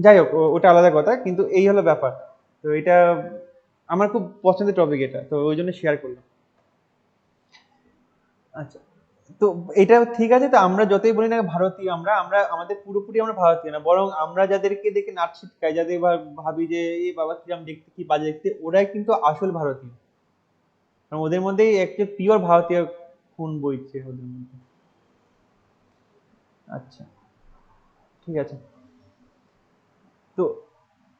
যাই হোক, ওটা আলাদা কথা, কিন্তু এই হলো ব্যাপার। তো এটা আমার খুব পছন্দের টপিক, এটা তো ওই জন্য শেয়ার করলাম। আচ্ছা, তো এটা ঠিক আছে। তো আমরা যতই বলি না ভারতীয়, আমরা আমরা আমাদের পুরোপুরি আমরা ভারতীয় না, বরং আমরা যাদেরকে দেখে নাচ ছিটকাই, যাদের ভাবি যে এই বাবা কিরাম দেখতে, কি বাজে দেখতে, ওরাই কিন্তু আসল ভারতীয়। কারণ ওদের মধ্যেই একটা পিওর ভারতীয় খুন বইছে ওদের মধ্যে। আচ্ছা, ঠিক আছে। তো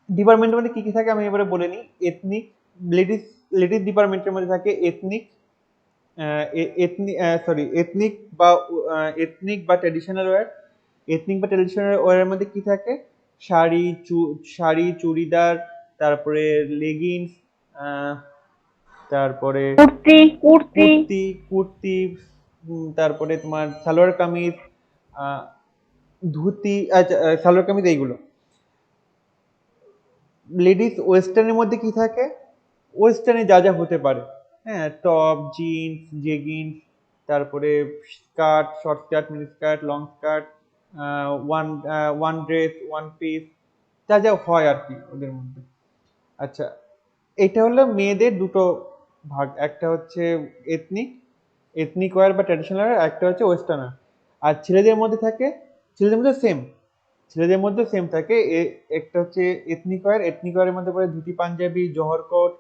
ডিপার্টমেন্টের মধ্যে কি কি থাকে আমি এবারে বলে নিই। এথনিক, লেডিস লেডিস ডিপার্টমেন্টের মধ্যে থাকে এথনিক, এথনিক বা ট্র্যাডিশনাল ওয়্যার। এর মধ্যে কি থাকে, শাড়ি, চুড়িদার, তারপরে লেগিংস, তারপরে কুর্তি কুর্তি কুর্তি কুর্তি তারপরে তোমার সালোয়ার কামিজ, আহ, ধুতি, আচ্ছা, সালোয়ার কামিজ এইগুলো। লেডিস ওয়েস্টার্নের মধ্যে কি থাকে, ওয়েস্টার্নে যা যা হতে পারে, হ্যাঁ, টপ, জিন্স, জেগিন্স, তারপরে skirt, short skirt, mini skirt, long skirt, one one dress, one piece, যা যা হয় আর কি ওদের মধ্যে। আচ্ছা, এটা হলো মেয়েদের দুটো ভাগ, একটা হচ্ছে এথনিক এথনিক ওয়্যার বা ট্র্যাডিশনাল ওয়্যার, একটা হচ্ছে ওয়েস্টার্ন ওয়্যার। আর ছেলেদের মধ্যে সেম থাকে। একটা হচ্ছে এথনিক ওয়্যার, এর মধ্যে পড়ে ধুতি, পাঞ্জাবি, জহর কোট,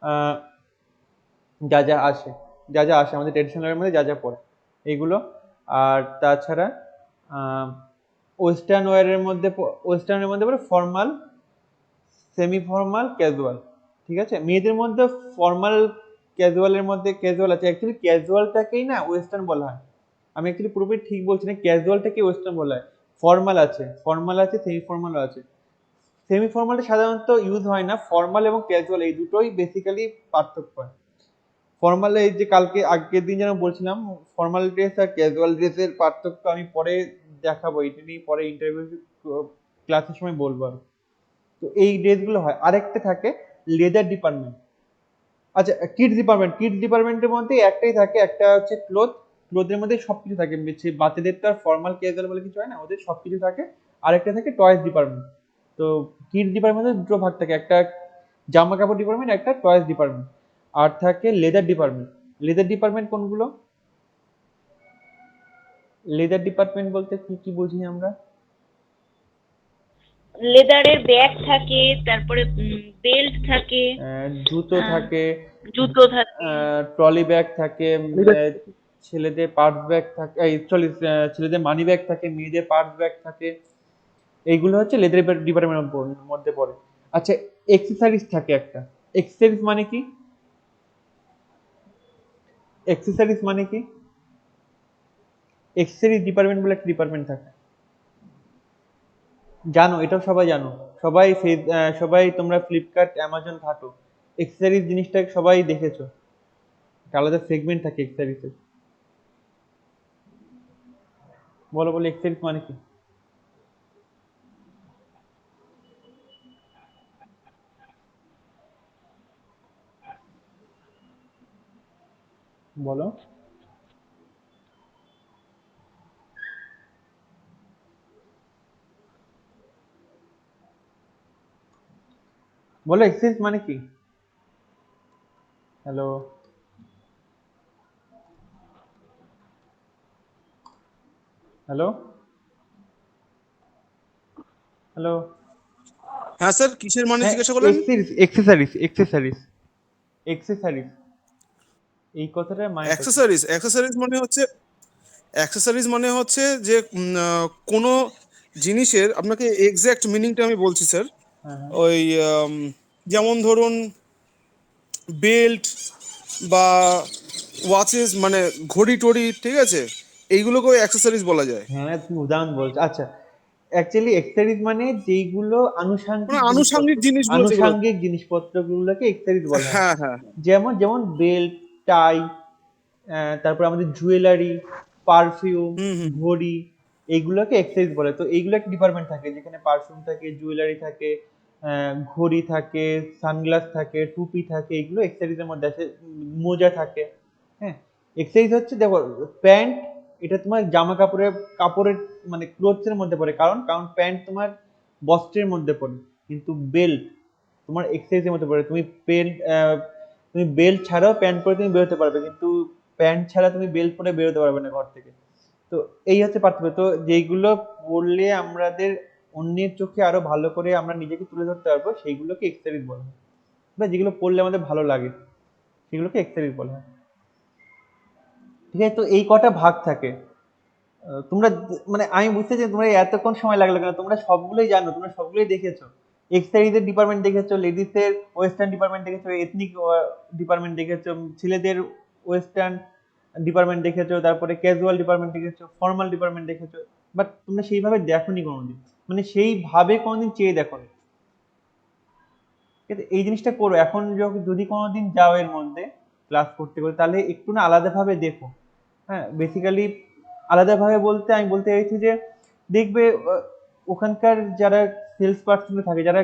আহ, যা যা আসে আমাদের ট্র্যাডিশনাল মধ্যে যা যা পড়ে এইগুলো। আর তাছাড়া ওয়েস্টার্নের মধ্যে পড়ে ফর্মাল, সেমি ফর্মাল, ক্যাজুয়াল। ঠিক আছে, মেয়েদের মধ্যে ফর্মাল, ক্যাজুয়ালের মধ্যে ক্যাজুয়াল আছে। অ্যাকচুয়ালি ক্যাজুয়ালটাকেই না ওয়েস্টার্ন বলা হয়। আমি অ্যাকচুয়ালি পুরোপুরি ঠিক বলছি না, ক্যাজুয়ালটাকে ওয়েস্টার্ন বলা হয়। ফর্মাল আছে, সেমি ফর্মালও আছে। সেমি ফর্মালটা সাধারণত ইউজ হয় না, ফর্মাল এবং ক্যাজুয়াল এই দুটোই বেসিক্যালি পার্থক্য হয়। ফর্মাল, এই যে কালকে আগের দিন যেন বলছিলাম, ফর্মাল ড্রেস আর ক্যাজুয়াল ড্রেসের পার্থক্য আমি পরে দেখাবো, এটা নিয়ে পরে ইন্টারভিউ ক্লাসের সময় বলবো আর। তো এই ড্রেসগুলো হয়। আরেকটা থাকে লেদার ডিপার্টমেন্ট। আচ্ছা, কিডস ডিপার্টমেন্টের মধ্যে একটাই থাকে, একটা হচ্ছে ক্লোথের মধ্যে সবকিছু থাকে। বাচ্চাদের তো আর ফর্মাল ক্যাজুয়াল বলে কিছু হয় না, ওদের সবকিছু থাকে। আরেকটা থাকে টয়েস ডিপার্টমেন্ট। তো কিডস ডিপার্টমেন্টে দুটো ভাগ থাকে, একটা জামা কাপড় ডিপার্টমেন্ট, একটা টয়েস ডিপার্টমেন্ট। আর থাকে লেদার ডিপার্টমেন্ট কোনগুলো? লেদার ডিপার্টমেন্ট বলতে কি কি বুঝি আমরা? লেদারের ব্যাগ থাকে, তারপরে বেল্ট থাকে, জুতো আহ, থাকে, জুতো থাকে। ট্রলি ব্যাগ থাকে, ছেলেদের পার্স ব্যাগ থাকে, ছেলেদের মানি ব্যাগ থাকে, মেয়েদের পার্স ব্যাগ থাকে। এইগুলো হচ্ছে লেদার ডিপার্টমেন্টের মধ্যে পড়ে। আচ্ছা, এক্সেসরিজ থাকে একটা। এক্সেসরিজ মানে কি? এক্সেসরিজ মানে কি? এক্সেসরিজ ডিপার্টমেন্ট বলে একটা ডিপার্টমেন্ট থাকে, জানো? এটাও সবাই জানো। সবাই তোমরা ফ্লিপকার্ট, অ্যামাজন ঘাটো, এক্সেসরিজ জিনিসটা সবাই দেখেছো। একটা আলাদা সেগমেন্ট থাকে এক্সেসরিজের। বলো বলো, এক্সেসরিজ মানে কি? বলো। বলো এক্সেস মানে কি? Hello, hello, hello. হ্যাঁ স্যার, কিসের মানে হ্যাঁ, জিজ্ঞাসা করলেন? এক্সেসরিজ, এক্সেসরিজ, এক্সেসরিজ, এই কথাটার মানেটা কি? অ্যাক্সেসরিজ মানে হচ্ছে যে কোনো জিনিসের, আপনাকে এক্সাক্ট মিনিংটা আমি বলছি স্যার। হ্যাঁ, হ্যাঁ। ওই যেমন ধরুন বেল্ট বা ওয়াচেস, মানে ঘড়ি টড়ি, ঠিক আছে, এইগুলোকে অ্যাক্সেসরিজ বলা যায়। হ্যাঁ, তুমি উদাহরণ বলছো। আচ্ছা, অ্যাকচুয়ালি এক্সেসরিজ মানে যেইগুলো মানে আনুষঙ্গিক জিনিসপত্র, আনুষাঙ্গিক জিনিসগুলো যেগুলো। আনুষঙ্গিক জিনিসপত্রগুলোকে এক্সেসরিজ বলা হয়। হ্যাঁ হ্যাঁ। যেমন যেমন বেল্ট, টাই, তারপর আমাদের জুয়েলারি, পারফিউম, হুম হুম। ঘড়ি, এইগুলোকে এক্সেসরিজ বলে। তো এইগুলো একটা ডিপার্টমেন্ট থাকে যেখানে পারফিউম থাকে, জুয়েলারি থাকে, ঘড়ি থাকে, সানগ্লাস থাকে, টুপি থাকে, এগুলো এক্সেসরিজের মধ্যে আসে। মোজা থাকে। হ্যাঁ, এক্সেসরিজ হচ্ছে দেখো, প্যান্ট এটা তোমার জামা কাপড়ের কাপড়ের মানে ক্লোথস এর মধ্যে পড়ে, কারণ কারণ প্যান্ট তোমার বস্ত্রের মধ্যে পড়ে, কিন্তু বেল্ট তোমার এক্সেসরিজের মধ্যে পড়ে। তুমি বেল্ট ছাড়াও প্যান্ট পরে তুমি বেরোতে পারবে, কিন্তু প্যান্ট ছাড়া তুমি বেল্ট পরে বেরোতে পারবে না ঘর থেকে। তো এই হচ্ছে পার্থক্য। তো যেইগুলো পড়লে আমাদের অন্যের চোখে আরো ভালো করে আমরা নিজেকে তুলে ধরতে পারবো, সেইগুলোকে এক্সেসরিজ বলা হয়। বা যেগুলো পড়লে আমাদের ভালো লাগে সেগুলোকে এক্সেসরিজ বলা হয়। ঠিক আছে, তো এই কটা ভাগ থাকে। তোমরা মানে আমি বুঝতে চাই তোমরা এতক্ষণ সময় লাগলো কেন, তোমরা সবগুলোই জানো, তোমরা সবগুলোই দেখেছো। এক্সারসাইজের ডিপার্টমেন্ট দেখেছো, লেডিসের ওয়েস্টার্ন ডিপার্টমেন্ট দেখেছো, এথনিক ডিপার্টমেন্ট দেখেছো, ছেলেদের ওয়েস্টার্ন ডিপার্টমেন্ট দেখেছো, তারপরে ক্যাজুয়াল ডিপার্টমেন্ট দেখেছো, ফর্মাল ডিপার্টমেন্ট দেখেছো। বাট তোমরা সেইভাবে দেখোনি কোনোদিন, মানে সেইভাবে কোনোদিন চেয়ে দেখোনি। ঠিক আছে, এই জিনিসটা করো এখন। যদি কোনোদিন যাও এর মধ্যে ক্লাস করতে করতে, তাহলে একটু না আলাদাভাবে দেখো। হ্যাঁ, বেসিক্যালি আলাদাভাবে বলতে আমি বলতে চাইছি যে দেখবে ওখানকার যারা সেলস পার্সন থাকে, যারা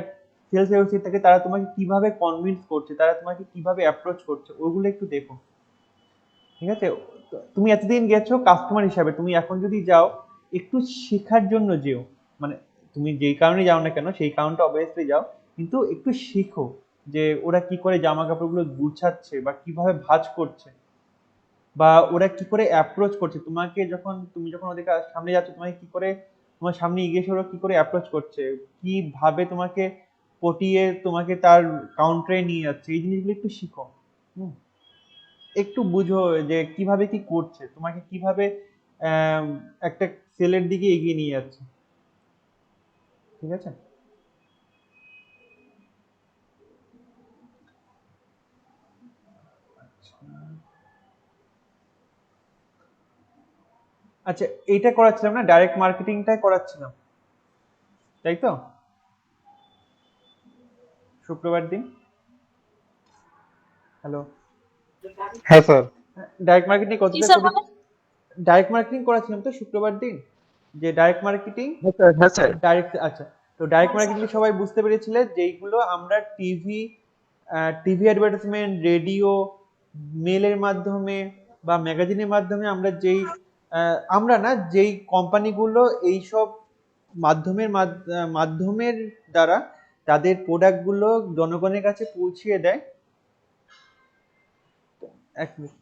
সেলস অ্যাসোসিয়েট থাকে, তারা তোমাকে কিভাবে কনভিন্স করছে, তারা তোমাকে কিভাবে অ্যাপ্রোচ করছে, ওগুলো একটু দেখো। ঠিক আছে, তো তুমি এতদিন গেছো কাস্টমার হিসাবে, তুমি এখন যদি যাও একটু শেখার জন্য যেও। মানে তুমি যেই কারণে যাও না কেন সেই কারণটা অবভিয়াসলি যাও, কিন্তু একটু শিখো যে ওরা কি করে জামা কাপড়গুলো গুছাচ্ছে বা কিভাবে ভাঁজ করছে, বা ওরা কি করে অ্যাপ্রোচ করছে তোমাকে। তুমি যখন ওদের সামনে যাচ্ছ, তোমাকে কি করে, তোমার সামনে এগিয়ে এসে ওরা কি করে অ্যাপ্রোচ করছে, কিভাবে তোমাকে পটিয়ে তোমাকে তার কাউন্টারে নিয়ে যাচ্ছে, এই জিনিসগুলো একটু শিখো। হুম, একটু বুঝো যে কিভাবে কি করছে, তোমাকে কিভাবে আহ, একটা সেলের দিকে এগিয়ে নিয়ে যাচ্ছে। ঠিক আছে। আচ্ছা, এইটা করাচ্ছিলাম না, ডাইরেক্ট মার্কেটিংটাই করাচ্ছিলাম, তাই তো? শুক্রবার দিন। হ্যালো। হ্যাঁ স্যার। ডাইরেক্ট মার্কেটিং কি কতটা স্যার করে, বলেন? ডাইরেক্ট মার্কেটিং করাচ্ছিলাম তো শুক্রবার দিন, যে ডাইরেক্ট মার্কেটিং। হ্যাঁ স্যার, হ্যাঁ স্যার। ডাইরেক্ট, আচ্ছা। তো ডাইরেক্ট মার্কেটিং সবাই বুঝতে পেরেছিলে, যেইগুলো আমরা টিভি অ্যাডভার্টাইজমেন্ট, রেডিও, মেলের মাধ্যমে বা ম্যাগাজিনের মাধ্যমে আমরা আমরা না যেই কোম্পানিগুলো এইসব মাধ্যমের দ্বারা তাদের প্রোডাক্টগুলো জনগণের কাছে পৌঁছিয়ে দেয়। এক মিনিট।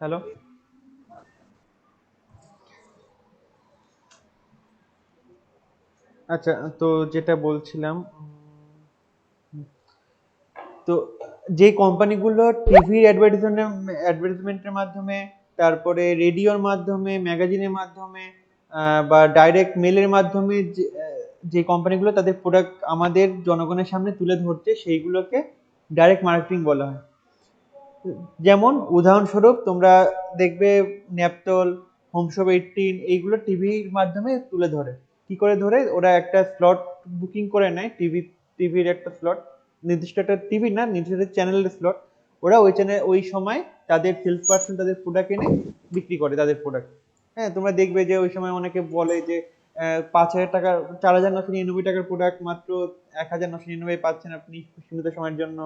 হ্যালো। আচ্ছা, তো যেটা বলছিলাম, তো যে কোম্পানিগুলো টিভি অ্যাডভার্টাইজমেন্টের মাধ্যমে, তারপরে রেডিওর মাধ্যমে, ম্যাগাজিনের মাধ্যমে, বা ডাইরেক্ট মেলের মাধ্যমে যে কোম্পানিগুলো তাদের প্রোডাক্ট আমাদের জনগণের সামনে তুলে ধরছে, সেইগুলোকে ডাইরেক্ট মার্কেটিং বলা হয়। যেমন উদাহরণস্বরূপ তোমরা দেখবে ন্যাপটল, হোমশপ 18, এইগুলো টিভির মাধ্যমে তুলে ধরে। কি করে ধরে, ওরা একটা স্লট বুকিং করে নেয়, টিভির একটা স্লট, নির্দিষ্ট একটা টিভি না, নির্দিষ্ট একটা চ্যানেলের স্লট। ওরা ওই চ্যানেল ওই সময় তাদের সেলস পার্সন তাদের প্রোডাক্ট এনে বিক্রি করে তাদের প্রোডাক্ট। হ্যাঁ, তোমরা দেখবে যে ওই সময় অনেকে বলে যে 5,000 টাকা, 4,999 টাকার প্রোডাক্ট মাত্র 1,999 পাচ্ছেন আপনি সীমিত সময়ের জন্য,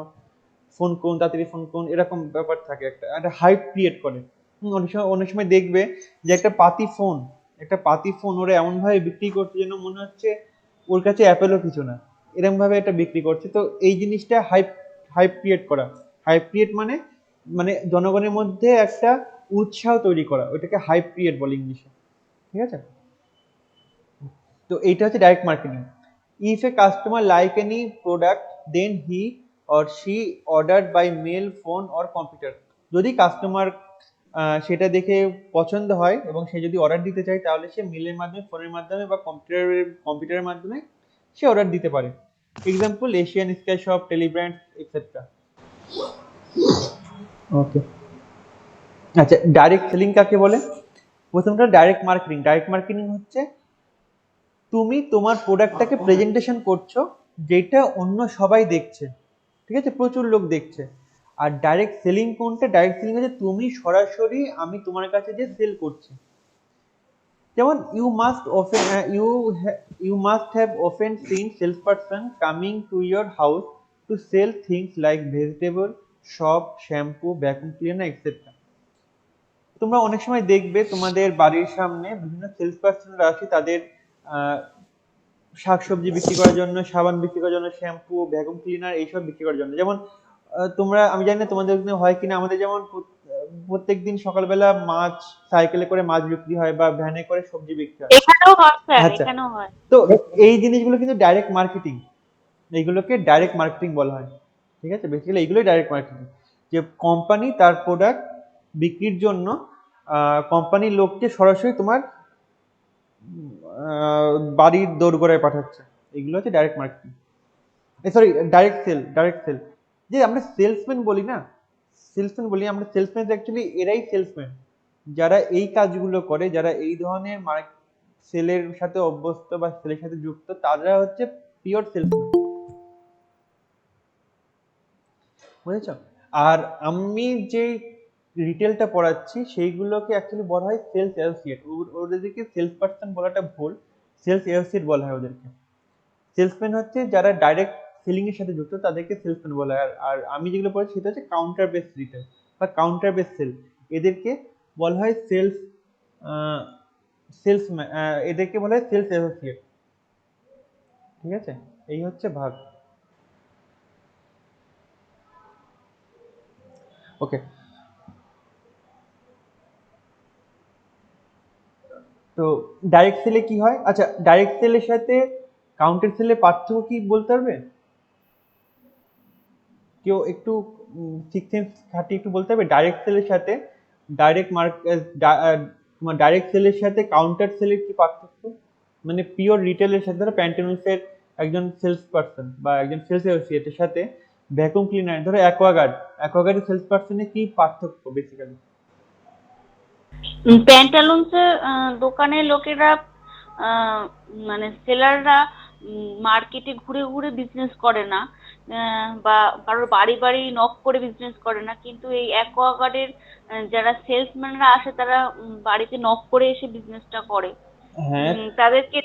ফোন করুন, তাড়াতাড়ি ফোন করুন, এরকম ব্যাপার থাকে, একটা হাইপ ক্রিয়েট করে। অনেক সময় দেখবে যে একটা পাতি ফোন ওরা এমন ভাবে বিক্রি করছে যেন মনে হচ্ছে ওর কাছে অ্যাপেলও কিছু না, এরকম ভাবে এটা বিক্রি করছে। তো এই জিনিসটা হাইপ ক্রিয়েট করা। হাইপ ক্রিয়েট মানে মানে জনগণের মধ্যে একটা উৎসাহ তৈরি করা, ওইটাকে হাইপ ক্রিয়েট বলে ইংলিশে, ঠিক আছে? তো এইটা হচ্ছে direct marketing. If a customer like any product then he or she order by mail, phone or computer. যদি কাস্টমার সেটা দেখে পছন্দ হয় এবং সে যদি অর্ডার দিতে চায়, তাহলে সে মেলের মাধ্যমে, ফোনের মাধ্যমে বা কম্পিউটারের মাধ্যমে সে অর্ডার দিতে পারে। Example Asian Sky Shop, Telebrand, etcetera. Okay, আচ্ছা, ডাইরেক্ট সেলিং কাকে বলে? প্রথমটা ডাইরেক্ট মার্কেটিং। ডাইরেক্ট মার্কেটিং হচ্ছে তুমি তোমার প্রোডাক্টটাকে প্রেজেন্টেশন করছো যেটা অন্য সবাই দেখছে, ঠিক আছে, প্রচুর লোক দেখছে। আর ডাইরেক্ট সেলিং কোনটা? ডাইরেক্ট সেলিং হচ্ছে তুমি সরাসরি আমি তোমার কাছে যে সেল করছি। যেমন you must have often seen salesperson coming to your house to sell things like vegetable, shop, shampoo, vacuum cleaner, etc. তোমরা অনেক সময় দেখবে তোমাদের বাড়ির সামনে বিভিন্ন সেলস পার্সনরা আসে তাদের শাকসবজি বিক্রি করার জন্য, সাবান বিক্রি করার জন্য, শ্যাম্পু, ভ্যাকুম ক্লিনার, এইসব বিক্রি করার জন্য। যেমন তোমরা, আমি জানি না তোমাদের ওখানে হয় কিনা, আমাদের যেমন প্রত্যেকদিন সকালবেলা মাছ, সাইকেলে করে মাছ বিক্রি হয় বা ভ্যানে করে সবজি বিক্রি হয়। এখানেও হয় স্যার, আচ্ছা, এখানেও হয়। তো এই জিনিসগুলো কিন্তু ডাইরেক্ট মার্কেটিং, এইগুলোকে ডাইরেক্ট মার্কেটিং বলা হয়, ঠিক আছে? বেসিক্যালি এইগুলোই ডাইরেক্ট মার্কেটিং, যে কোম্পানি তার প্রোডাক্ট বিক্রির জন্য কোম্পানির লোককে সরাসরি তোমার বাড়ির দোরগোড়ায় পাঠাচ্ছে। এগুলো হচ্ছে direct marketing, sorry direct sale. যে আমরা সেলসম্যান বলি না, আমরা সেলসম্যান, অ্যাকচুয়ালি এরাই সেলসম্যান যারা এই কাজগুলো করে, যারা এই ধরনের সেলের সাথে অভ্যস্ত বা সেলের সাথে যুক্ত, তারা হচ্ছে পিওর সেলসম্যান, বুঝেছ? আর আমি যে রিটেলটা পড়াচ্ছি সেইগুলোকে অ্যাকচুয়ালি বলা হয় সেলস অ্যাসোসিয়েট। ওদেরকে সেলস পার্সন বলাটা ভুল, সেলস অ্যাসোসিয়েট বলা হয় ওদেরকে। সেলসম্যান হচ্ছে যারা ডাইরেক্ট সেলিং এর সাথে যুক্ত, তাদেরকে সেলসম্যান বলা হয়। আর আমি যেগুলো পড়াচ্ছি সেটা হচ্ছে কাউন্টার বেস রিটেল বা কাউন্টার বেস সেল, এদেরকে বলা হয় এদেরকে বলা হয় সেলস অ্যাসোসিয়েট, ঠিক আছে? এই হচ্ছে ভাগ। ওকে, তো ডাইরেক্ট সেলে কি হয়? আচ্ছা, ডাইরেক্ট সেলের সাথে কাউন্টার সেলের পার্থক্য কি বলতে পারবে কেউ? একটু সিক্স সেন্স খাটিয়ে একটু বলতে পারবে ডাইরেক্ট সেলের সাথে তোমার ডাইরেক্ট সেলের সাথে কাউন্টার সেলের কি পার্থক্য? মানে পিওর রিটেলের সাথে, ধরো প্যান্টালুন্সের একজন সেলস পার্সন বা একজন সেলস অ্যাসোসিয়েটের সাথে ভ্যাকুম ক্লিনার, ধরো অ্যাকোয়াগার্ডের সেলস পার্সনের কি পার্থক্য বেসিক্যালি? প্যান্টালুন্সের দোকানের লোকেরা, মানে সেলাররা মার্কেটে ঘুরে ঘুরে বিজনেস করে না, বা কারোর বাড়ি বাড়ি নক করে বিজনেস করে না। কিন্তু এই অ্যাকোয়াগার্ডের যারা সেলসম্যানরা আসে, তারা বাড়িতে নক করে এসে বিজনেসটা করে। হ্যাঁ, তাদেরকে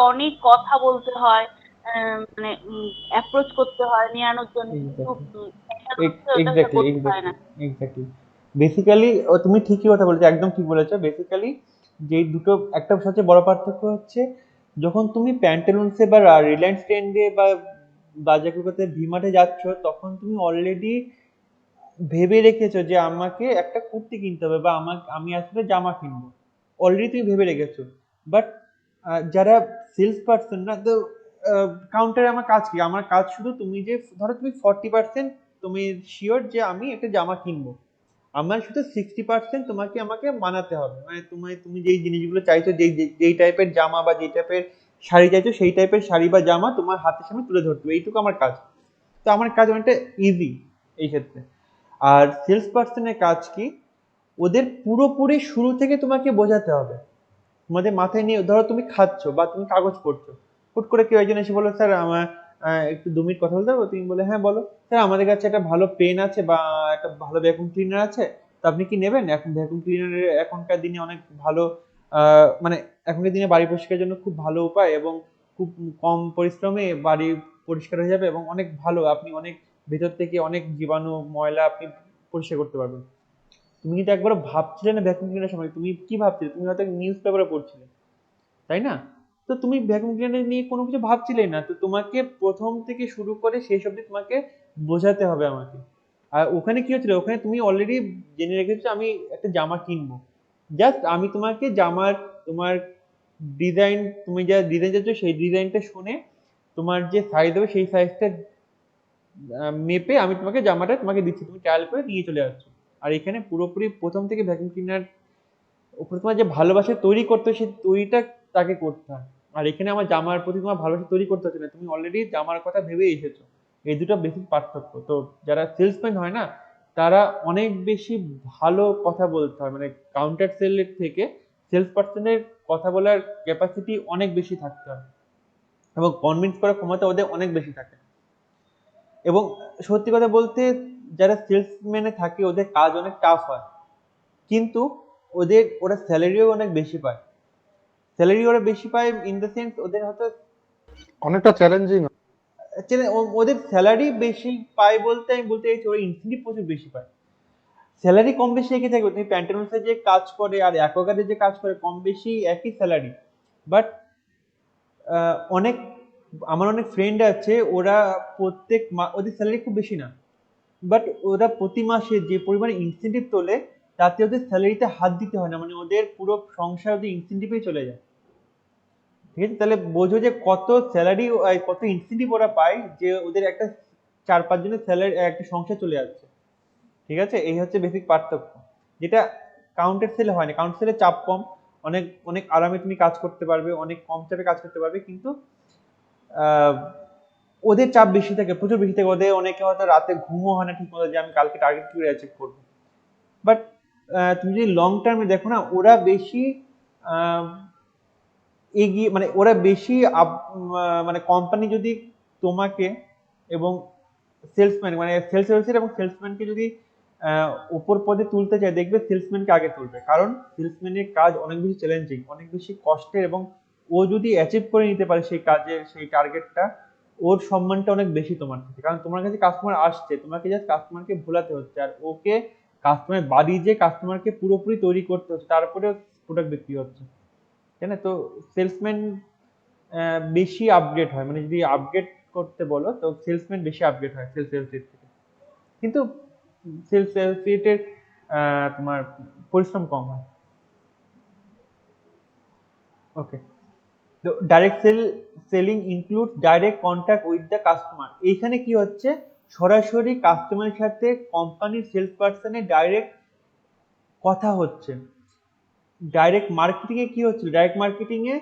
অনেক কথা বলতে হয়, মানে অ্যাপ্রোচ করতে হয় নেওয়ানোর জন্য, কিন্তু ওটা করতে হয় না। এক্স্যাক্টলি। বেসিক্যালি তুমি ঠিকই কথা বলেছো, একদম ঠিক বলেছো। বেসিক্যালি যে দুটো, একটা সবচেয়ে বড় পার্থক্য হচ্ছে যখন তুমি প্যান্টালুন্সে বা রিলায়েন্স ট্রেন্ডে বা বাজার কলকাতায় ভিমার্টে যাচ্ছ, তখন তুমি অলরেডি ভেবে রেখেছো যে আমাকে একটা কুর্তি কিনতে হবে বা আমি আসলে জামা কিনবো, অলরেডি তুমি ভেবে রেখেছো। বাট যারা সেলস পার্সন না, তো কাউন্টারে আমার কাজ কি? আমার কাজ শুধু, তুমি যে ধরো তুমি 40% তুমি শিওর যে আমি একটা জামা কিনবো, আমার শুধু 60% আমাকে মানাতে হবে। মানে তুমি যেই জিনিসগুলো চাইছো, যেই টাইপের জামা বা যেই টাইপের শাড়ি চাইছো, সেই টাইপের শাড়ি বা জামা তোমার হাতের সামনে তুলে ধরতে হবে, এইটুকু আমার কাজ। তো আমার কাজ অনেকটা ইজি এই ক্ষেত্রে। আর সেলস পার্সনের কাজ কি? ওদের পুরোপুরি শুরু থেকে তোমাকে বোঝাতে হবে। তোমাদের মাথায় নিয়ে, ধরো তুমি খাচ্ছ বা তুমি কাগজ পড়ছো, হুট করে কেউ একজন এসে বললো, স্যার আমার একটু 2 মিনিট কথা বলতে পারবো? তুমি বলে হ্যাঁ বলো। স্যার আমাদের কাছে একটা ভালো পেন আছে বা একটা ভালো ভ্যাকুম ক্লিনার আছে, তো আপনি কি নেবেন? এখন ভ্যাকুম ক্লিনারের এখনকার দিনে অনেক ভালো, মানে এখনকার দিনে বাড়ি পরিষ্কারের জন্য খুব ভালো উপায় এবং খুব কম পরিশ্রমে বাড়ি পরিষ্কার হয়ে যাবে এবং অনেক ভালো, আপনি অনেক ভেতর থেকে অনেক জীবাণু ময়লা আপনি পরিষ্কার করতে পারবেন। তুমি কিন্তু একবার ভাবছিলে না ভ্যাকুয়াম ক্লিনার সময়, তুমি কি ভাবছিলে? তুমি হয়তো নিউজ পেপারে পড়ছিলে, তাই না? তো তুমি ভ্যাকুয়াম ক্লিনার নিয়ে কোনো কিছু ভাবছিলেই না, তো তোমাকে প্রথম থেকে শুরু করে শেষ অবধি তোমাকে বোঝাতে হবে আমাকে। আর ওখানে কি হচ্ছিল, ওখানে তুমি অলরেডি জেনে রেখেছো আমি একটা জামা কিনবো, জাস্ট আমি তোমাকে জামার তোমার ডিজাইন, তুমি যা ডিজাইন চাচ্ছ সেই ডিজাইনটা শুনে তোমার যে সাইজ হবে সেই সাইজটা মেপে আমি তোমাকে জামাটা তোমাকে দিচ্ছি, তুমি ট্রায়াল করে নিয়ে চলে আসছো। আর এখানে পুরোপুরি প্রথম থেকে ভ্যাকুয়াম ক্লিনার উপরে তোমার যে ভালোবাসা তৈরি করতে হয়, সেই তৈরিটা তাকে করতে হয়। আর এখানে আমার জামার প্রতি তোমার ভালোবাসা তৈরি করতে হচ্ছে না, তুমি অলরেডি জামার কথা ভেবে এসেছো। এই দুটো বেসিক পার্থক্য। তো যারা সেলসম্যান হয় না, তারা অনেক বেশি ভালো কথা বলতে হয়, মানে কাউন্টার সেলের থেকে সেলস পার্সনের কথা বলার ক্যাপাসিটি অনেক বেশি থাকতে হয় এবং কনভিন্স করার ক্ষমতা ওদের অনেক বেশি থাকে। এবং সত্যি কথা বলতে যারা সেলসম্যানে থাকে ওদের কাজ অনেক টাফ হয়, কিন্তু ওরা স্যালারিও অনেক বেশি পায়। স্যালারি ওরা বেশি পায় ইন দ্য সেন্স ওদের হয়তো অনেকটা চ্যালেঞ্জিং। ওদের স্যালারি বেশি পায় বলতে আমি বলতে চাইছি ওরা ইনসেন্টিভ প্রচুর বেশি পায়। স্যালারি কম বেশি একই থাকবে, তুমি প্যান্টালুন্সে যে কাজ করে আর অ্যাকোয়াগার্ডে যে কাজ করে কম বেশি একই স্যালারি, বাট অনেক আমার অনেক ফ্রেন্ড আছে ওরা ওদের স্যালারি খুব বেশি না, বাট ওরা প্রতি মাসে যে পরিমাণে ইনসেন্টিভ তোলে তাতে ওদের স্যালারিতে হাত দিতে হয় না, মানে ওদের পুরো সংসার ওদের ইনসেন্টিভেই চলে যায়। ঠিক আছে, তাহলে বোঝো যে কত স্যালারি কত ইনসেন্টিভ ওরা পায়, যে ওদের একটা 4-5 জনের স্যালারি একটা সংসার চলে যাচ্ছে। ঠিক আছে, এই হচ্ছে বেসিক পার্থক্য, যেটা কাউন্টার সেলে হয় না। কাউন্টার সেলে চাপ কম, অনেক অনেক আরামে তুমি কাজ করতে পারবে, অনেক কম চাপে কাজ করতে পারবে, কিন্তু ওদের চাপ বেশি থাকে, প্রচুর বেশি থাকে। ওদের অনেকে হয়তো রাতে ঘুমও হয় না ঠিক মতো, যে আমি কালকে টার্গেট কি অ্যাচিভ করবো। বাট তুমি যদি লং টার্মে দেখো না, ওরা বেশি এগিয়ে, মানে ওরা বেশি মানে কোম্পানি যদি তোমাকে এবং সেলসম্যান মানে সেলস অ্যাসোসিয়েট এবং সেলসম্যানকে যদি উপর পদে তুলতে চায়, দেখবে সেলসম্যানকে আগে তুলবে, কারণ সেলসম্যানের কাজ অনেক বেশি চ্যালেঞ্জিং, অনেক বেশি কষ্টের, এবং ও যদি অ্যাচিভ করে নিতে পারে সেই কাজের সেই টার্গেটটা, ওর সম্মানটা অনেক বেশি তোমার থেকে, কারণ তোমার কাছে কাস্টমার আসছে, তোমাকে জাস্ট কাস্টমারকে ভোলাতে হচ্ছে, আর ওকে কাস্টমার বাড়ি যে কাস্টমারকে পুরোপুরি তৈরি করতে হচ্ছে, তারপরে প্রোডাক্ট বিক্রি হচ্ছে, তাই না? তো সেলসম্যান বেশি আপগ্রেড হয়, মানে যদি আপগ্রেড করতে বলো তো সেলসম্যান বেশি আপগ্রেড হয় সেলস অ্যাসোসিয়েট থেকে, কিন্তু সেলস অ্যাসোসিয়েটের তোমার পরিশ্রম কম হয়। ওকে, তো direct selling includes direct contact with the customer. এইখানে কি হচ্ছে, সরাসরি কাস্টমারের সাথে কোম্পানির সেলস পার্সনের ডাইরেক্ট কথা হচ্ছে। ডাইরেক্ট মার্কেটিং এ কি হচ্ছে, ডাইরেক্ট মার্কেটিং এ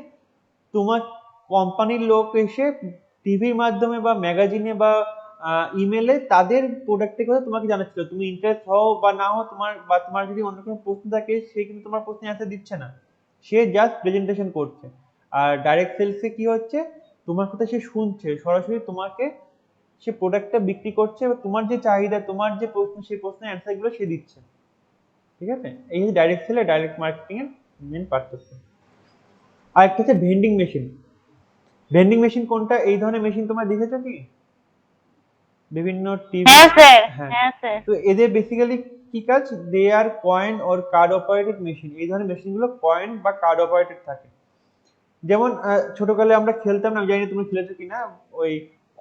তোমার কোম্পানির লোক এসে টিভির মাধ্যমে বা ম্যাগাজিনে বা ইমেলে তাদের প্রোডাক্টের কথা তোমাকে জানাচ্ছিল, তুমি ইন্টারেস্ট হও বা না হও, তোমার যদি অন্য কোনো প্রশ্ন থাকে সে কিন্তু তোমার প্রশ্নের অ্যান্সার দিচ্ছে না, সে জাস্ট প্রেজেন্টেশন করছে। আর ডাইরেক্ট সেলসে কি হচ্ছে, তোমার কথা সে শুনছে, সরাসরি তোমাকে সে প্রোডাক্টটা বিক্রি করছে, এবং তোমার যে চাহিদা, তোমার যে প্রশ্ন, সেই প্রশ্নের অ্যান্সার গুলো সে দিচ্ছে। ঠিক আছে, এই হচ্ছে ডাইরেক্ট সেল আর ডাইরেক্ট মার্কেটিং এর মেন পার্থক্য। আর একটা হচ্ছে ভেন্ডিং মেশিন। ভেন্ডিং মেশিন কোনটা, এই ধরনের মেশিন তোমরা দেখেছো কি বিভিন্ন টিভি? হ্যাঁ স্যার, হ্যাঁ, হ্যাঁ স্যার। তো এদের বেসিক্যালি কি কাজ, they are coin or card operated machine. এই ধরনের মেশিনগুলো কয়েন বা কার্ড অপারেটেড থাকে। যেমন ছোটকালে আমরা খেলতাম না, আমি জানি না তুমি খেলেছো কিনা, ওই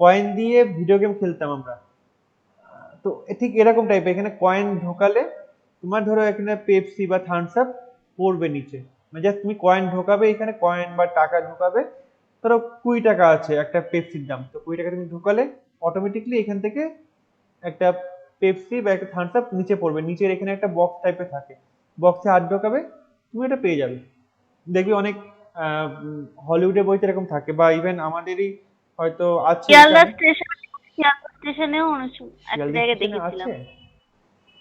কয়েন দিয়ে ভিডিও গেম খেলতাম আমরা। তো ঠিক এরকম টাইপের, এখানে কয়েন ঢোকালে তোমার ধরো এখানে পেপসি বা থামস আপ পড়বে নিচে, মানে জাস্ট তুমি কয়েন ঢোকাবে, এখানে কয়েন বা টাকা ঢোকাবে, ধরো 20 টাকা আছে একটা পেপসির দাম, তো 20 টাকা তুমি ঢোকালে অটোমেটিকলি এখান থেকে একটা পেপসি বা একটা থামস আপ নিচে পড়বে, নিচের এখানে একটা বক্স টাইপের থাকে, বক্সে হাত ঢোকাবে তুমি এটা পেয়ে যাবে। দেখবি অনেক হলিউডের বইতে এরকম থাকে, বা ইভেন আমাদেরই হয়তো আছে। শিয়ালদা স্টেশনেও একটা শিয়ালদা জায়গায় স্টেশনে দেখেছিলাম। আছে?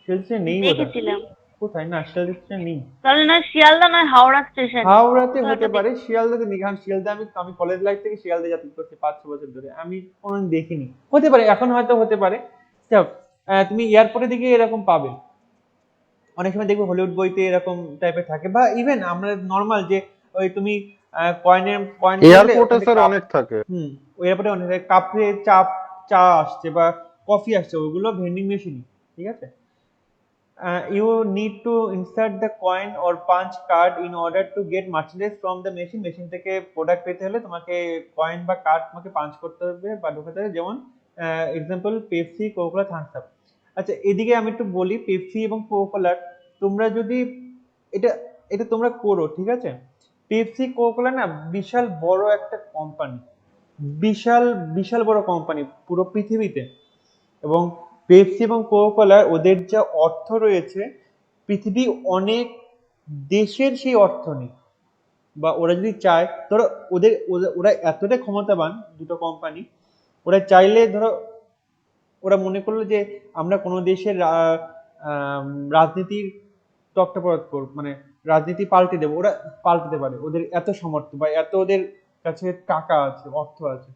শিয়ালদা স্টেশনে নেই বোধহয়। দেখেছিলাম। কোথায়, না শিয়ালদা স্টেশনে নেই। তাহলে না শিয়ালদা নয়, হাওড়া স্টেশন। হাওড়াতে হতে পারে, শিয়ালদাতে নেই, কারণ শিয়ালদা আমি কলেজ লাইফ থেকে শিয়ালদা যাতায়াত করছি 5-6 বছর ধরে, আমি কোনোদিন দেখিনি। হতে পারে এখন হয়তো হতে পারে। যাও, তুমি এয়ারপোর্টে দিকে এরকম পাবে, অনেক সময় দেখবে হলিউড বইতে এরকম টাইপের থাকে, বা ইভেন আমরা নর্মাল যে ওই তুমি কয়েন এয়ারপোর্টে স্যার অনেক থাকে। ওই এয়ারপোর্টে অনেক কাপে চা আসছে, বা কফি আসছে, ওগুলো ভেন্ডিং মেশিন, ঠিক আছে। You need to insert the coin or punch card in order to get merchandise from the machine. Machine থেকে প্রোডাক্ট পেতে হলে তোমাকে কয়েন বা কার্ড তোমাকে পাঞ্চ করতে হবে বা ঢোকাতে হবে, যেমন example Pepsi, Coca Cola, Thums Up. আচ্ছা, এদিকে আমি একটু বলি পেপসি এবং কোকা-কোলার, তোমরা যদি এটা এটা তোমরা করো, ঠিক আছে। পেপসি, কোকা-কোলা না বিশাল বড় একটা কোম্পানি, বিশাল বিশাল বড় কোম্পানি পুরো পৃথিবীতে। এবং পেপসি এবং কোকা-কোলার ওদের যা অর্থ রয়েছে, পৃথিবী অনেক দেশের সেই অর্থ নেই, বা ওরা যদি চায়, ধরো ওরা এতটাই ক্ষমতাবান দুটো কোম্পানি, ওরা চাইলে ধরো ওরা মনে করলো যে আমরা কোনো দেশের রাজনীতির তত্ত্বাবধান করব, মানে রাজনীতি পাল্টে দেবো, ওরা পাল্টাতে পারে, ওদের এত সামর্থ্য বা এত ওদের কাছে টাকা আছে, অর্থ আছে,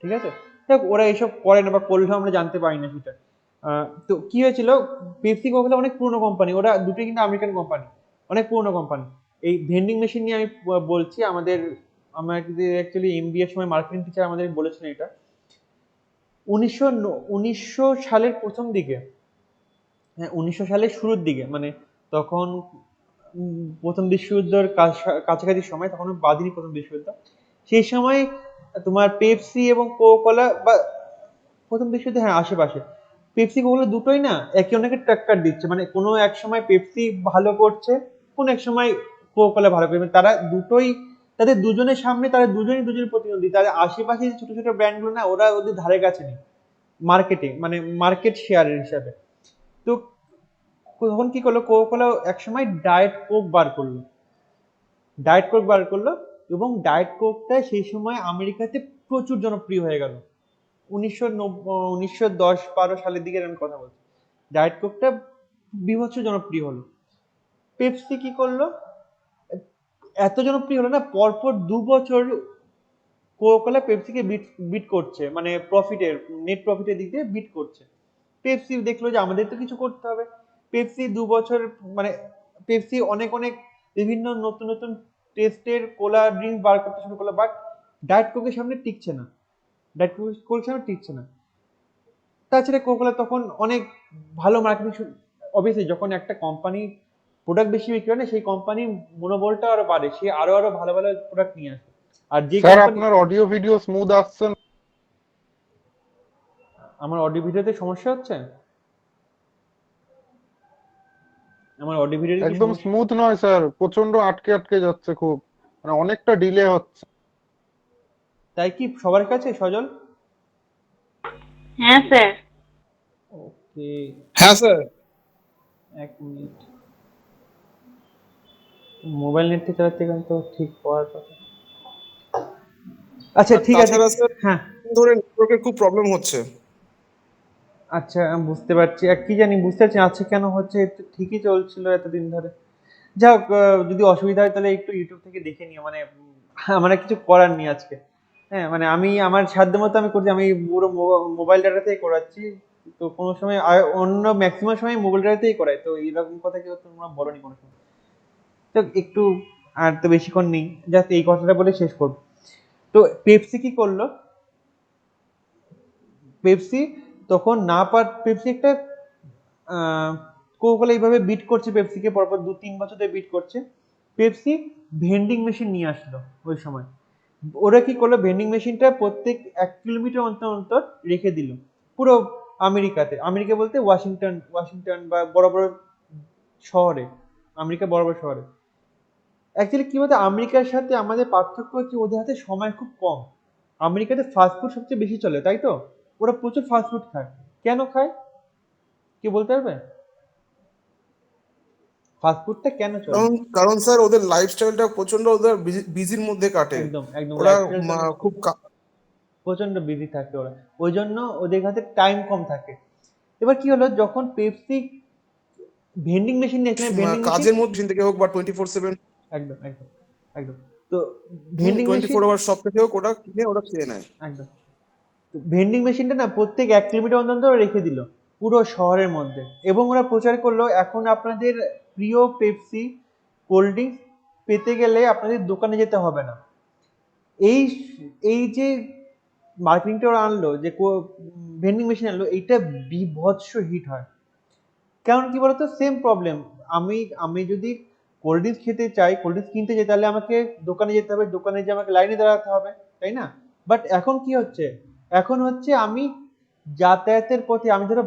ঠিক আছে। দেখ ওরা এইসব করে না, বা করলেও আমরা জানতে পারি না সেটা। তো কি হয়েছিল, পেপসি, কোকা-কোলা অনেক পুরনো কোম্পানি, ওরা দুটোই কিন্তু আমেরিকান কোম্পানি, অনেক পুরনো কোম্পানি। এই ভেন্ডিং মেশিন নিয়ে আমি বলছি, আমার অ্যাকচুয়ালি এমবিএ সময় মার্কেটিং টিচার আমাদের বলেছিলেন এটা। 1900 সালের প্রথম দিকে, হ্যাঁ 1900 সালের শুরুর দিকে, মানে তখন প্রথম বিশ্বযুদ্ধের কাছাকাছি সময়, তখন বাদিনী প্রথম বিশ্বযুদ্ধ, সেই সময় তোমার পেপসি এবং কোকা-কোলা, বা প্রথম বিশ্বযুদ্ধ, হ্যাঁ আশেপাশে, পেপসি, কোকা-কোলা দুটোই না একে অন্যকে টক্কর দিচ্ছে, মানে কোনো এক সময় পেপসি ভালো করছে, কোন এক সময় কোকা-কোলা ভালো করবে, তারা দুটোই, তাদের দুজনের সামনে তারা দুজনই দুজনের প্রতিদ্বন্দ্বী, তাদের আশেপাশে যে ছোট ছোট ব্র্যান্ডগুলো না, ওরা ওদের ধারে কাছে নেই মার্কেটে, মানে মার্কেট শেয়ারের হিসাবে। তো তখন কি করলো, কোকা-কোলা একসময় ডায়েট কোক বার করলো, এবং ডায়েট কোকটা সেই সময় আমেরিকাতে প্রচুর জনপ্রিয় হয়ে গেল। 1910-12 সালের দিকে আমি কথা বলছি, ডায়েট কোকটা বীভৎস জনপ্রিয় হলো। পেপসি কি করলো, এত জনপ্রিয় হলো না, পরপর 2 বছর কোকা-কোলা পেপসিকে বিট করছে, মানে নেট প্রফিটের দিক দিয়ে বিট করছে। পেপসি দেখলো যে আমাদের তো কিছু করতে হবে, পেপসি 2 বছর, মানে পেপসি অনেক অনেক বিভিন্ন নতুন নতুন টেস্টের কোলা ড্রিঙ্ক বার করতে শুরু করলো, বাট ডায়েট কোকের সামনে টিকছে না, তাছাড়া কোকা-কোলা তখন অনেক ভালো মার্কেটিং, অবভিয়াসলি যখন একটা কোম্পানি প্রোডাক্ট বেশি বিক্রি হয় না, সেই কোম্পানির মনোবলটা আরো বাড়ে, সে আরো আরো ভালো ভালো প্রোডাক্ট নিয়ে আসে। আর যে স্যার কোম্পানি, আপনার অডিও ভিডিও স্মুথ আসছে না? আমার অডিও ভিডিওতে সমস্যা হচ্ছে, আমার অডিও ভিডিওতে কি একদম সমস্যা, স্মুথ নয় স্যার, প্রচন্ড আটকে আটকে যাচ্ছে, খুব মানে অনেকটা ডিলে হচ্ছে। তাই কি সবার কাছে সজল? হ্যাঁ স্যার। ওকে, হ্যাঁ স্যার। 1 মিনিট, মোবাইল নেট থেকে চালাতে গেলে তো ঠিক হওয়ার কথা। আচ্ছা আর ঠিক আছে, তাছাড়া স্যার হ্যাঁ ধরে নেটওয়ার্কের খুব প্রবলেম হচ্ছে। আচ্ছা আমি বুঝতে পারছি, আর কি জানি বুঝতে পারছি আচ্ছা কেন হচ্ছে, তো ঠিকই চলছিল এতদিন ধরে। যাই হোক, যদি অসুবিধা হয় তাহলে একটু ইউটিউব থেকে দেখে নিও, মানে আমার আর কিছু করার নেই আজকে। হ্যাঁ মানে আমি আমার সাধ্য মতো আমি করছি, আমি পুরো মোবাইল ডাটাতেই করাচ্ছি, তো কোনো সময় অন্য ম্যাক্সিমাম সময় মোবাইল ডাটাতেই করাই, তো এরকম কথা কেউ তোমরা বলোনি কোনো সময়। তো একটু, আর তো বেশিক্ষণ নেই, জাস্ট এই কথাটা বলে শেষ করবো। তো পেপসি কি করলো, পেপসি তখন পেপসি একটা কোকা-কোলা এইভাবে বিট করছে পেপসিকে, পরপর 2-3 বছর ধরে বিট করছে। পেপসি ভেন্ডিং মেশিন নিয়ে আসলো ওই সময়। ওরা কি করলো, ভেন্ডিং মেশিনটা প্রত্যেক 1 কিলোমিটার অন্তর অন্তর রেখে দিল পুরো আমেরিকাতে, আমেরিকা বলতে ওয়াশিংটন বা বড় বড় শহরে, আমেরিকা বড় বড় শহরে। অ্যাকচুয়ালি কি বলতো, আমেরিকার সাথে আমাদের পার্থক্য হচ্ছে ওদের হাতে সময় খুব কম। আমেরিকাতে ফাস্টফুড সবচেয়ে বেশি চলে, তাই তো? ওরা প্রচুর ফাস্টফুড খায়, কেন খায় কি বলতে পারবে, ফাস্টফুডটা কেন চলে? কারণ কারণ স্যার ওদের লাইফস্টাইলটা প্রচন্ড, ওদের বিজির মধ্যে কাটে। একদম একদম, ওরা লাইফস্টাইলটা খুব প্রচন্ড বিজি থাকে ওরা, ওই জন্য ওদের হাতে টাইম কম থাকে। এবার কি হলো, যখন পেপসি ভেন্ডিং মেশিন নিয়েছে, ভেন্ডিং মেশিন, কাজের মধ্যে থেকে হোক বা 24/7, একদম একদম একদম, তো ভেন্ডিং মেশিন, 24 আওয়ার শপ থেকে হোক, ওটা কিনে ওরা খেয়ে নেয়। একদম, ভেন্ডিং মেশিনটা না প্রত্যেক 1 কিলোমিটার অন্তর অন্তর রেখে দিল পুরো শহরের মধ্যে, এবং ওরা প্রচার করলো এখন আপনাদের প্রিয় পেপসি কোল্ড ড্রিঙ্কস পেতে গেলে আপনাদের দোকানে যেতে হবে না। এই এই যে মার্কেটিংটা ওরা আনলো, যে ভেন্ডিং মেশিন আনলো, এইটা বিভৎস হিট হয়। কারণ কি বলতো, সেম প্রবলেম। আমি আমি যদি কোল্ড ড্রিঙ্কস খেতে চাই, কোল্ড ড্রিঙ্কস কিনতে চাই, তাহলে আমাকে দোকানে যেতে হবে, দোকানে যে আমাকে লাইনে দাঁড়াতে হবে, তাই না? বাট এখন কি হচ্ছে, এখন হচ্ছে আমি যাতায়াতের পথে, আমি ধরো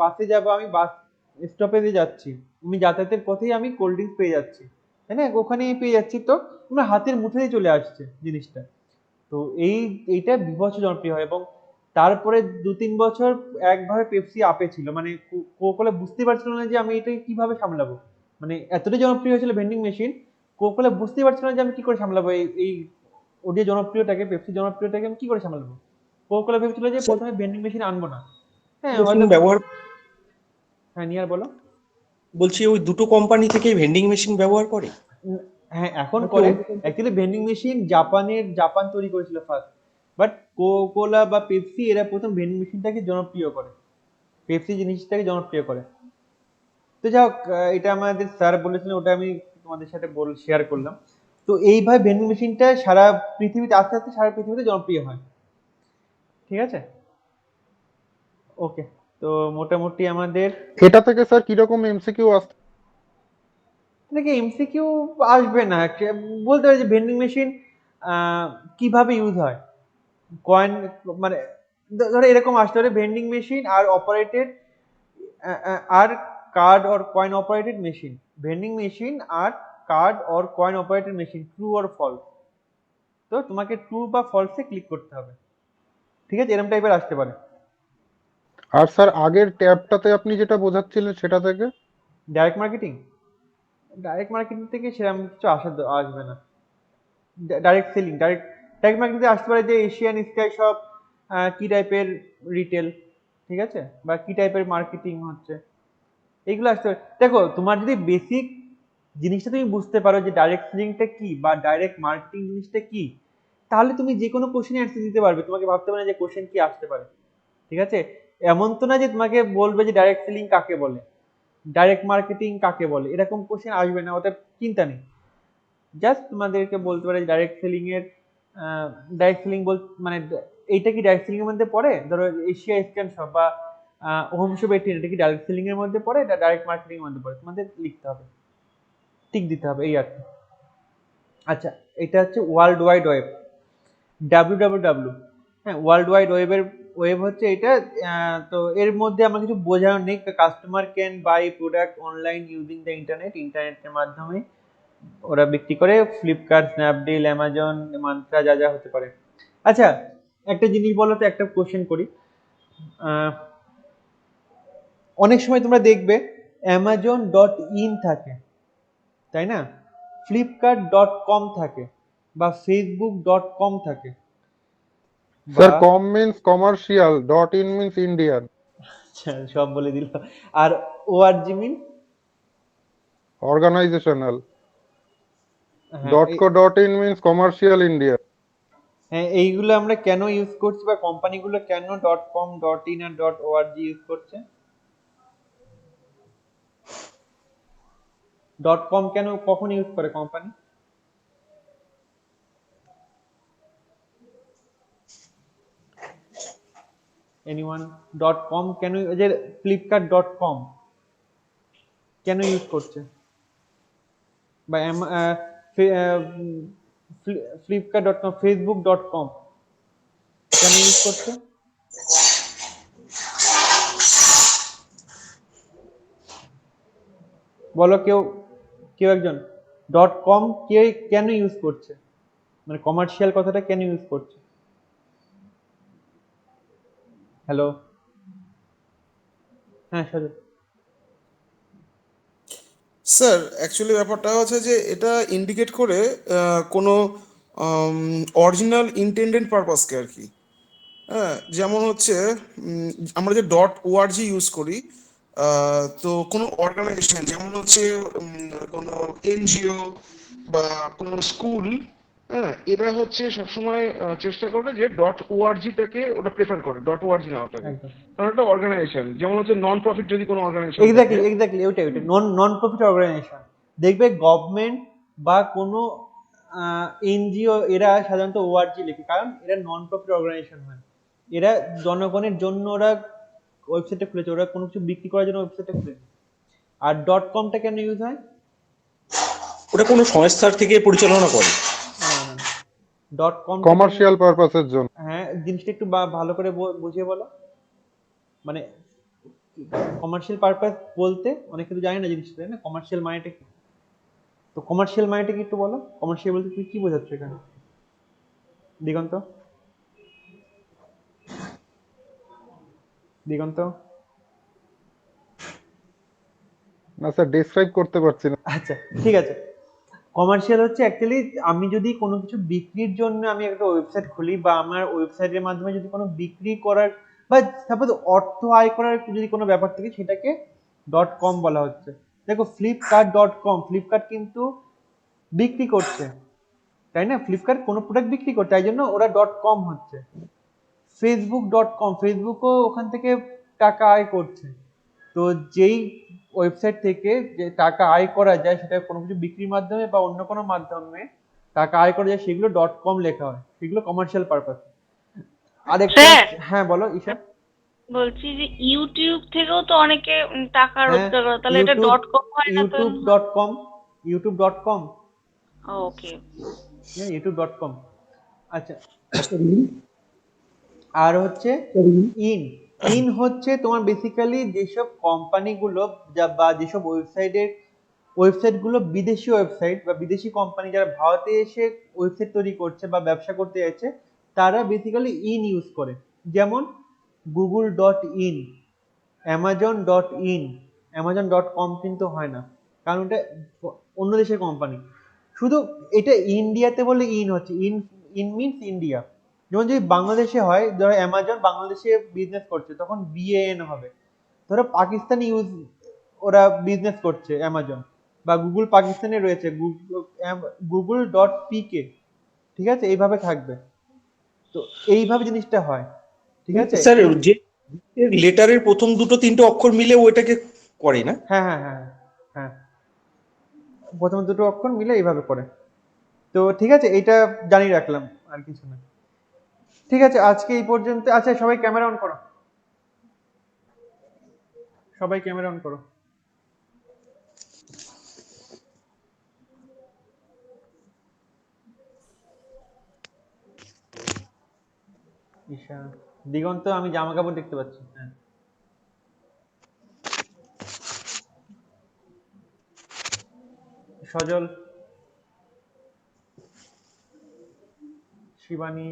বাসে যাব, আমি বাস স্টপেজে যাচ্ছি, আমি যাতায়াতের পথেই আমি কোল্ড ড্রিঙ্কস পেয়ে যাচ্ছি, তাই না? ওখানেই পেয়ে যাচ্ছি, তো আমার হাতের মুঠোতেই চলে আসছে জিনিসটা। তো এইটা বিভৎস জনপ্রিয় হয়। এবং তারপরে 2-3 বছর একভাবে পেপসি আপে ছিল, মানে কোকাকোলা বুঝতে পারছিল না যে আমি এটাকে কিভাবে সামলাবো। মানে এতটাই জনপ্রিয় হয়েছিল ভেন্ডিং মেশিন, কোকাকোলা বুঝতে পারছিল না যে আমি কি করে সামলাবো এই ওদের জনপ্রিয়টাকে, পেপসি জনপ্রিয়টাকে আমি কি করে সামলাবো। কোকাকোলা ভেবেছিল যে প্রথমে ভেন্ডিং মেশিন আনবো না। হ্যাঁ মেশিন হয়তো। ব্যবহার হ্যাঁ নিয়ার বলো। বলছি ওই দুটো কোম্পানি থেকেই ভেন্ডিং মেশিন ব্যবহার করে? উম, হ্যাঁ এখন নাকি করে। অন্য company? Actually vending machine Japan তৈরি করেছিল ফার্স্ট, বাট কোকাকোলা বা পেপসি এরা প্রথম ভেন্ডিং মেশিনটাকে জনপ্রিয় করে, পেপসি জিনিসটাকে জনপ্রিয় করে। তো যাই হোক, এটা আমাদের স্যার বলেছিলেন, ওটা আমি তোমাদের সাথে শেয়ার করলাম। তো এইভাবে ভেন্ডিং মেশিনটা সারা পৃথিবীতে, আস্তে আস্তে সারা পৃথিবীতে জনপ্রিয় হয়। ঠিক আছে, ওকে। তো মোটামুটি আমাদের এটা থেকে স্যার কিরকম এমসিকিউ আসতে? থেকে এমসিকিউ আসবে না, বলতে পারি যে ভেন্ডিং মেশিন কিভাবে ইউজ হয়, কয়েন, মানে ধরো এরকম আসতে পারে, vending machine are operated are card or coin operated machine, vending machine are card or coin operated machine, true or false. তো তোমাকে ট্রু বা ফলসে ক্লিক করতে হবে। ঠিক আছে, এরকম টাইপের আসতে পারে। আর স্যার আগের ট্যাবটাতে আপনি যেটা বোঝাচ্ছিলেন সেটা থেকে? ডাইরেক্ট মার্কেটিং থেকে সেরকম কিছু আসবে না। ডাইরেক্ট সেলিং, ডাইরেক্ট মার্কেটিং আসতে পারে যে এশিয়ান স্কাই শপ কি টাইপের রিটেল, ঠিক আছে, বা কি টাইপের মার্কেটিং হচ্ছে, এইগুলো আসতে পারে। দেখো তোমার যদি বেসিক জিনিসটা তুমি বুঝতে পারো যে ডাইরেক্ট সেলিংটা কি বা ডাইরেক্ট মার্কেটিং জিনিসটা কি, তাহলে তুমি যে কোনো কোশ্চেনে অ্যান্সার দিতে পারবে। তোমাকে ভাবতে হবে না যে কোশ্চেন কি আসতে পারে। ঠিক আছে, এমন তো না যে তোমাকে বলবে যে ডাইরেক্ট সেলিং কাকে বলে, ডাইরেক্ট মার্কেটিং কাকে বলে, এরকম কোশ্চেন আসবে না, ওটা চিন্তা নেই। জাস্ট তোমাদেরকে বলতে পারে ডাইরেক্ট সেলিং মানে এইটা কি ডাইরেক্ট সেলিং এর মধ্যে পড়ে, ধরো এশিয়া স্ক্যান শপ বা হোম শপ 18 এটা কি ডাইরেক্ট সেলিং এর মধ্যে পড়ে, এটা ডাইরেক্ট মার্কেটিং এর মধ্যে পড়ে, তোমাদের লিখতে হবে, টিক দিতে হবে, এই আর কি। আচ্ছা, এটা হচ্ছে ওয়ার্ল্ড ওয়াইড ওয়েব, www। হ্যাঁ, ওয়ার্ল্ড ওয়াইড ওয়েব হচ্ছে এটা। তো এর মধ্যে আমার কিছু বোঝানোর নেই। Customer can buy product online using the ইন্টারনেটের মাধ্যমে ওরা বিক্রি করে, ফ্লিপকার্ট, স্ন্যাপডিল, অ্যামাজন, মান্ত্রা, যা যা হতে পারে। আচ্ছা, একটা জিনিস বলো তো, একটা কোশ্চেন করি। অনেক সময় তোমরা দেখবে amazon.in থাকে, তাই না? flipkart.com থাকে, বা facebook.com থাকে, sir com means commercial, dot in means Indian. সব বলে দিল। আর org mean organisational, dot co dot in means commercial India. হ্যাঁ, এইগুলো আমরা কেন ইউজ করছি, বা কোম্পানিগুলো কেন .com, .in আর .org ইউজ করছে? .com কেন, কখন ইউজ করে কোম্পানি? এনিওয়ান? .com কেন, যে flipkart.com কেন ইউজ করছে, বা flipkart.com, facebook.com কেন ইউজ করছে? বলো কেউ একজন। .com কেন ইউজ করছে, মানে কমার্শিয়াল কথাটা কেন ইউজ করছে? হ্যালো, হ্যাঁ সরি। স্যার অ্যাকচুয়ালি ব্যাপারটা হচ্ছে যে এটা ইন্ডিকেট করে কোনো অরিজিনাল ইন্টেন্ডেড পারপাসকে আর কি। হ্যাঁ, যেমন হচ্ছে আমরা যে .org ইউজ করি, তো কোনো অর্গানাইজেশন, যেমন হচ্ছে কোনো এনজিও বা কোনো স্কুল, হ্যাঁ, এরা হচ্ছে সবসময় চেষ্টা করে যে .org টাকে ওটা প্রেফার করে, .org নাওটাকে, একদম কারণ একটা অর্গানাইজেশন। যেমন হচ্ছে নন প্রফিট যদি কোনো অর্গানাইজেশন, এক্স্যাক্টলি ওইটাই নন প্রফিট অর্গানাইজেশন। দেখবে গভর্নমেন্ট বা কোনো এনজিও এরা সাধারণত ওআরজি লেখে, কারণ এরা নন প্রফিট অর্গানাইজেশন হয়। এরা জনগণের জন্য ওরা ওয়েবসাইটটা খুলেছে, ওরা কোনো কিছু বিক্রি করার জন্য ওয়েবসাইটটা খুলেছে। আর ডট কমটা কেন ইউজ হয়? ওটা কোনো সংস্থার থেকে পরিচালনা করে? না না, ডট কম কমার্শিয়াল পারপাসের জন্য। হ্যাঁ, জিনিসটা একটু ভালো করে বুঝিয়ে বলো। মানে কমার্শিয়াল পারপাস বলতে অনেক কিছু জানি না জিনিসটা, তাই না? কমার্শিয়াল মানেটা কি? তো কমার্শিয়াল মানেটা কি একটু বলো। কমার্শিয়াল বলতে তুমি কি বোঝাচ্ছ এখানে, দিগন্ত? দিগন্ত? না স্যার, ডেসক্রাইব করতে পারছি না। আচ্ছা ঠিক আছে। কমার্শিয়াল হচ্ছে অ্যাকচুয়ালি আমি যদি কোনো কিছু বিক্রির জন্য আমি একটা ওয়েবসাইট খুলি, বা আমার ওয়েবসাইটের মাধ্যমে যদি কোনো বিক্রি করার বা সাপোজ অর্থ আয় করার যদি কোনো ব্যাপার থাকে, সেটাকে ডট কম বলা হচ্ছে। দেখো ফ্লিপকার্ট ডট কম, ফ্লিপকার্ট কিন্তু বিক্রি করছে, তাই না? ফ্লিপকার্ট কোনো প্রোডাক্ট বিক্রি করছে, তাই জন্য ওরা ডট কম হচ্ছে। ফেসবুক ডট কম, ফেসবুকও ওখান থেকে টাকা আয় করছে। তো যেই ওয়েবসাইট থেকে যে টাকা আয় করা যায়, সেটা কোনো কিছু বিক্রির মাধ্যমে বা অন্য কোনো মাধ্যমে টাকা আয় করা যায়, সেগুলো ডট কম লেখা হয়, সেগুলো কমার্শিয়াল পারপাস। আর একটা স্যার, হ্যাঁ বলো ঈশা। বলছি যে ইউটিউব থেকেও তো অনেকে টাকা হ্যাঁ, রোজগার করে, তাহলে এটা ইউটিউব ডট কম হয় না তো? YouTube dot com, YouTube dot com, okay. YouTube dot com. আচ্ছা, আর হচ্ছে ইন, ইন হচ্ছে তোমার বেসিক্যালি যেসব কোম্পানিগুলো বা যেসব ওয়েবসাইটগুলো বিদেশি ওয়েবসাইট বা বিদেশি কোম্পানি যারা ভারতে এসে ওয়েবসাইট তৈরি করছে বা ব্যবসা করতে যাচ্ছে, তারা বেসিক্যালি ইন ইউজ করে। যেমন Google dot in, Amazon dot in, Amazon dot com কিন্তু হয় না, কারণ ওটা অন্য দেশের কোম্পানি। শুধু এটা ইন্ডিয়াতে বলে ইন হচ্ছে, ইন ইন মিনস ইন্ডিয়া। যেমন যদি বাংলাদেশে হয়, ধরো অ্যামাজন বাংলাদেশে বিজনেস করছে, তখন বিএএন হবে। ধরো পাকিস্তানি ওরা বিজনেস করছে অ্যামাজন, বা গুগল পাকিস্তানে রয়েছে, গুগল ডট পিকে, ঠিক আছে? এইভাবে থাকবে। তো এইভাবে জিনিসটা হয়, ঠিক আছে? স্যার, যে লেটারের প্রথম দুটো তিনটে অক্ষর মিলে ওইটাকে করে না? হ্যাঁ হ্যাঁ হ্যাঁ হ্যাঁ, প্রথম দুটো অক্ষর মিলে এইভাবে করে। তো ঠিক আছে, এইটা জানিয়ে রাখলাম, আর কিছু না। ঠিক আছে, আজকে এই পর্যন্ত। আচ্ছা, সবাই ক্যামেরা অন করো, সবাই ক্যামেরা অন করো। ঈশা, দিগন্ত, আমি জামা কাপড় দেখতে পাচ্ছি। হ্যাঁ, সজল, শিবানী,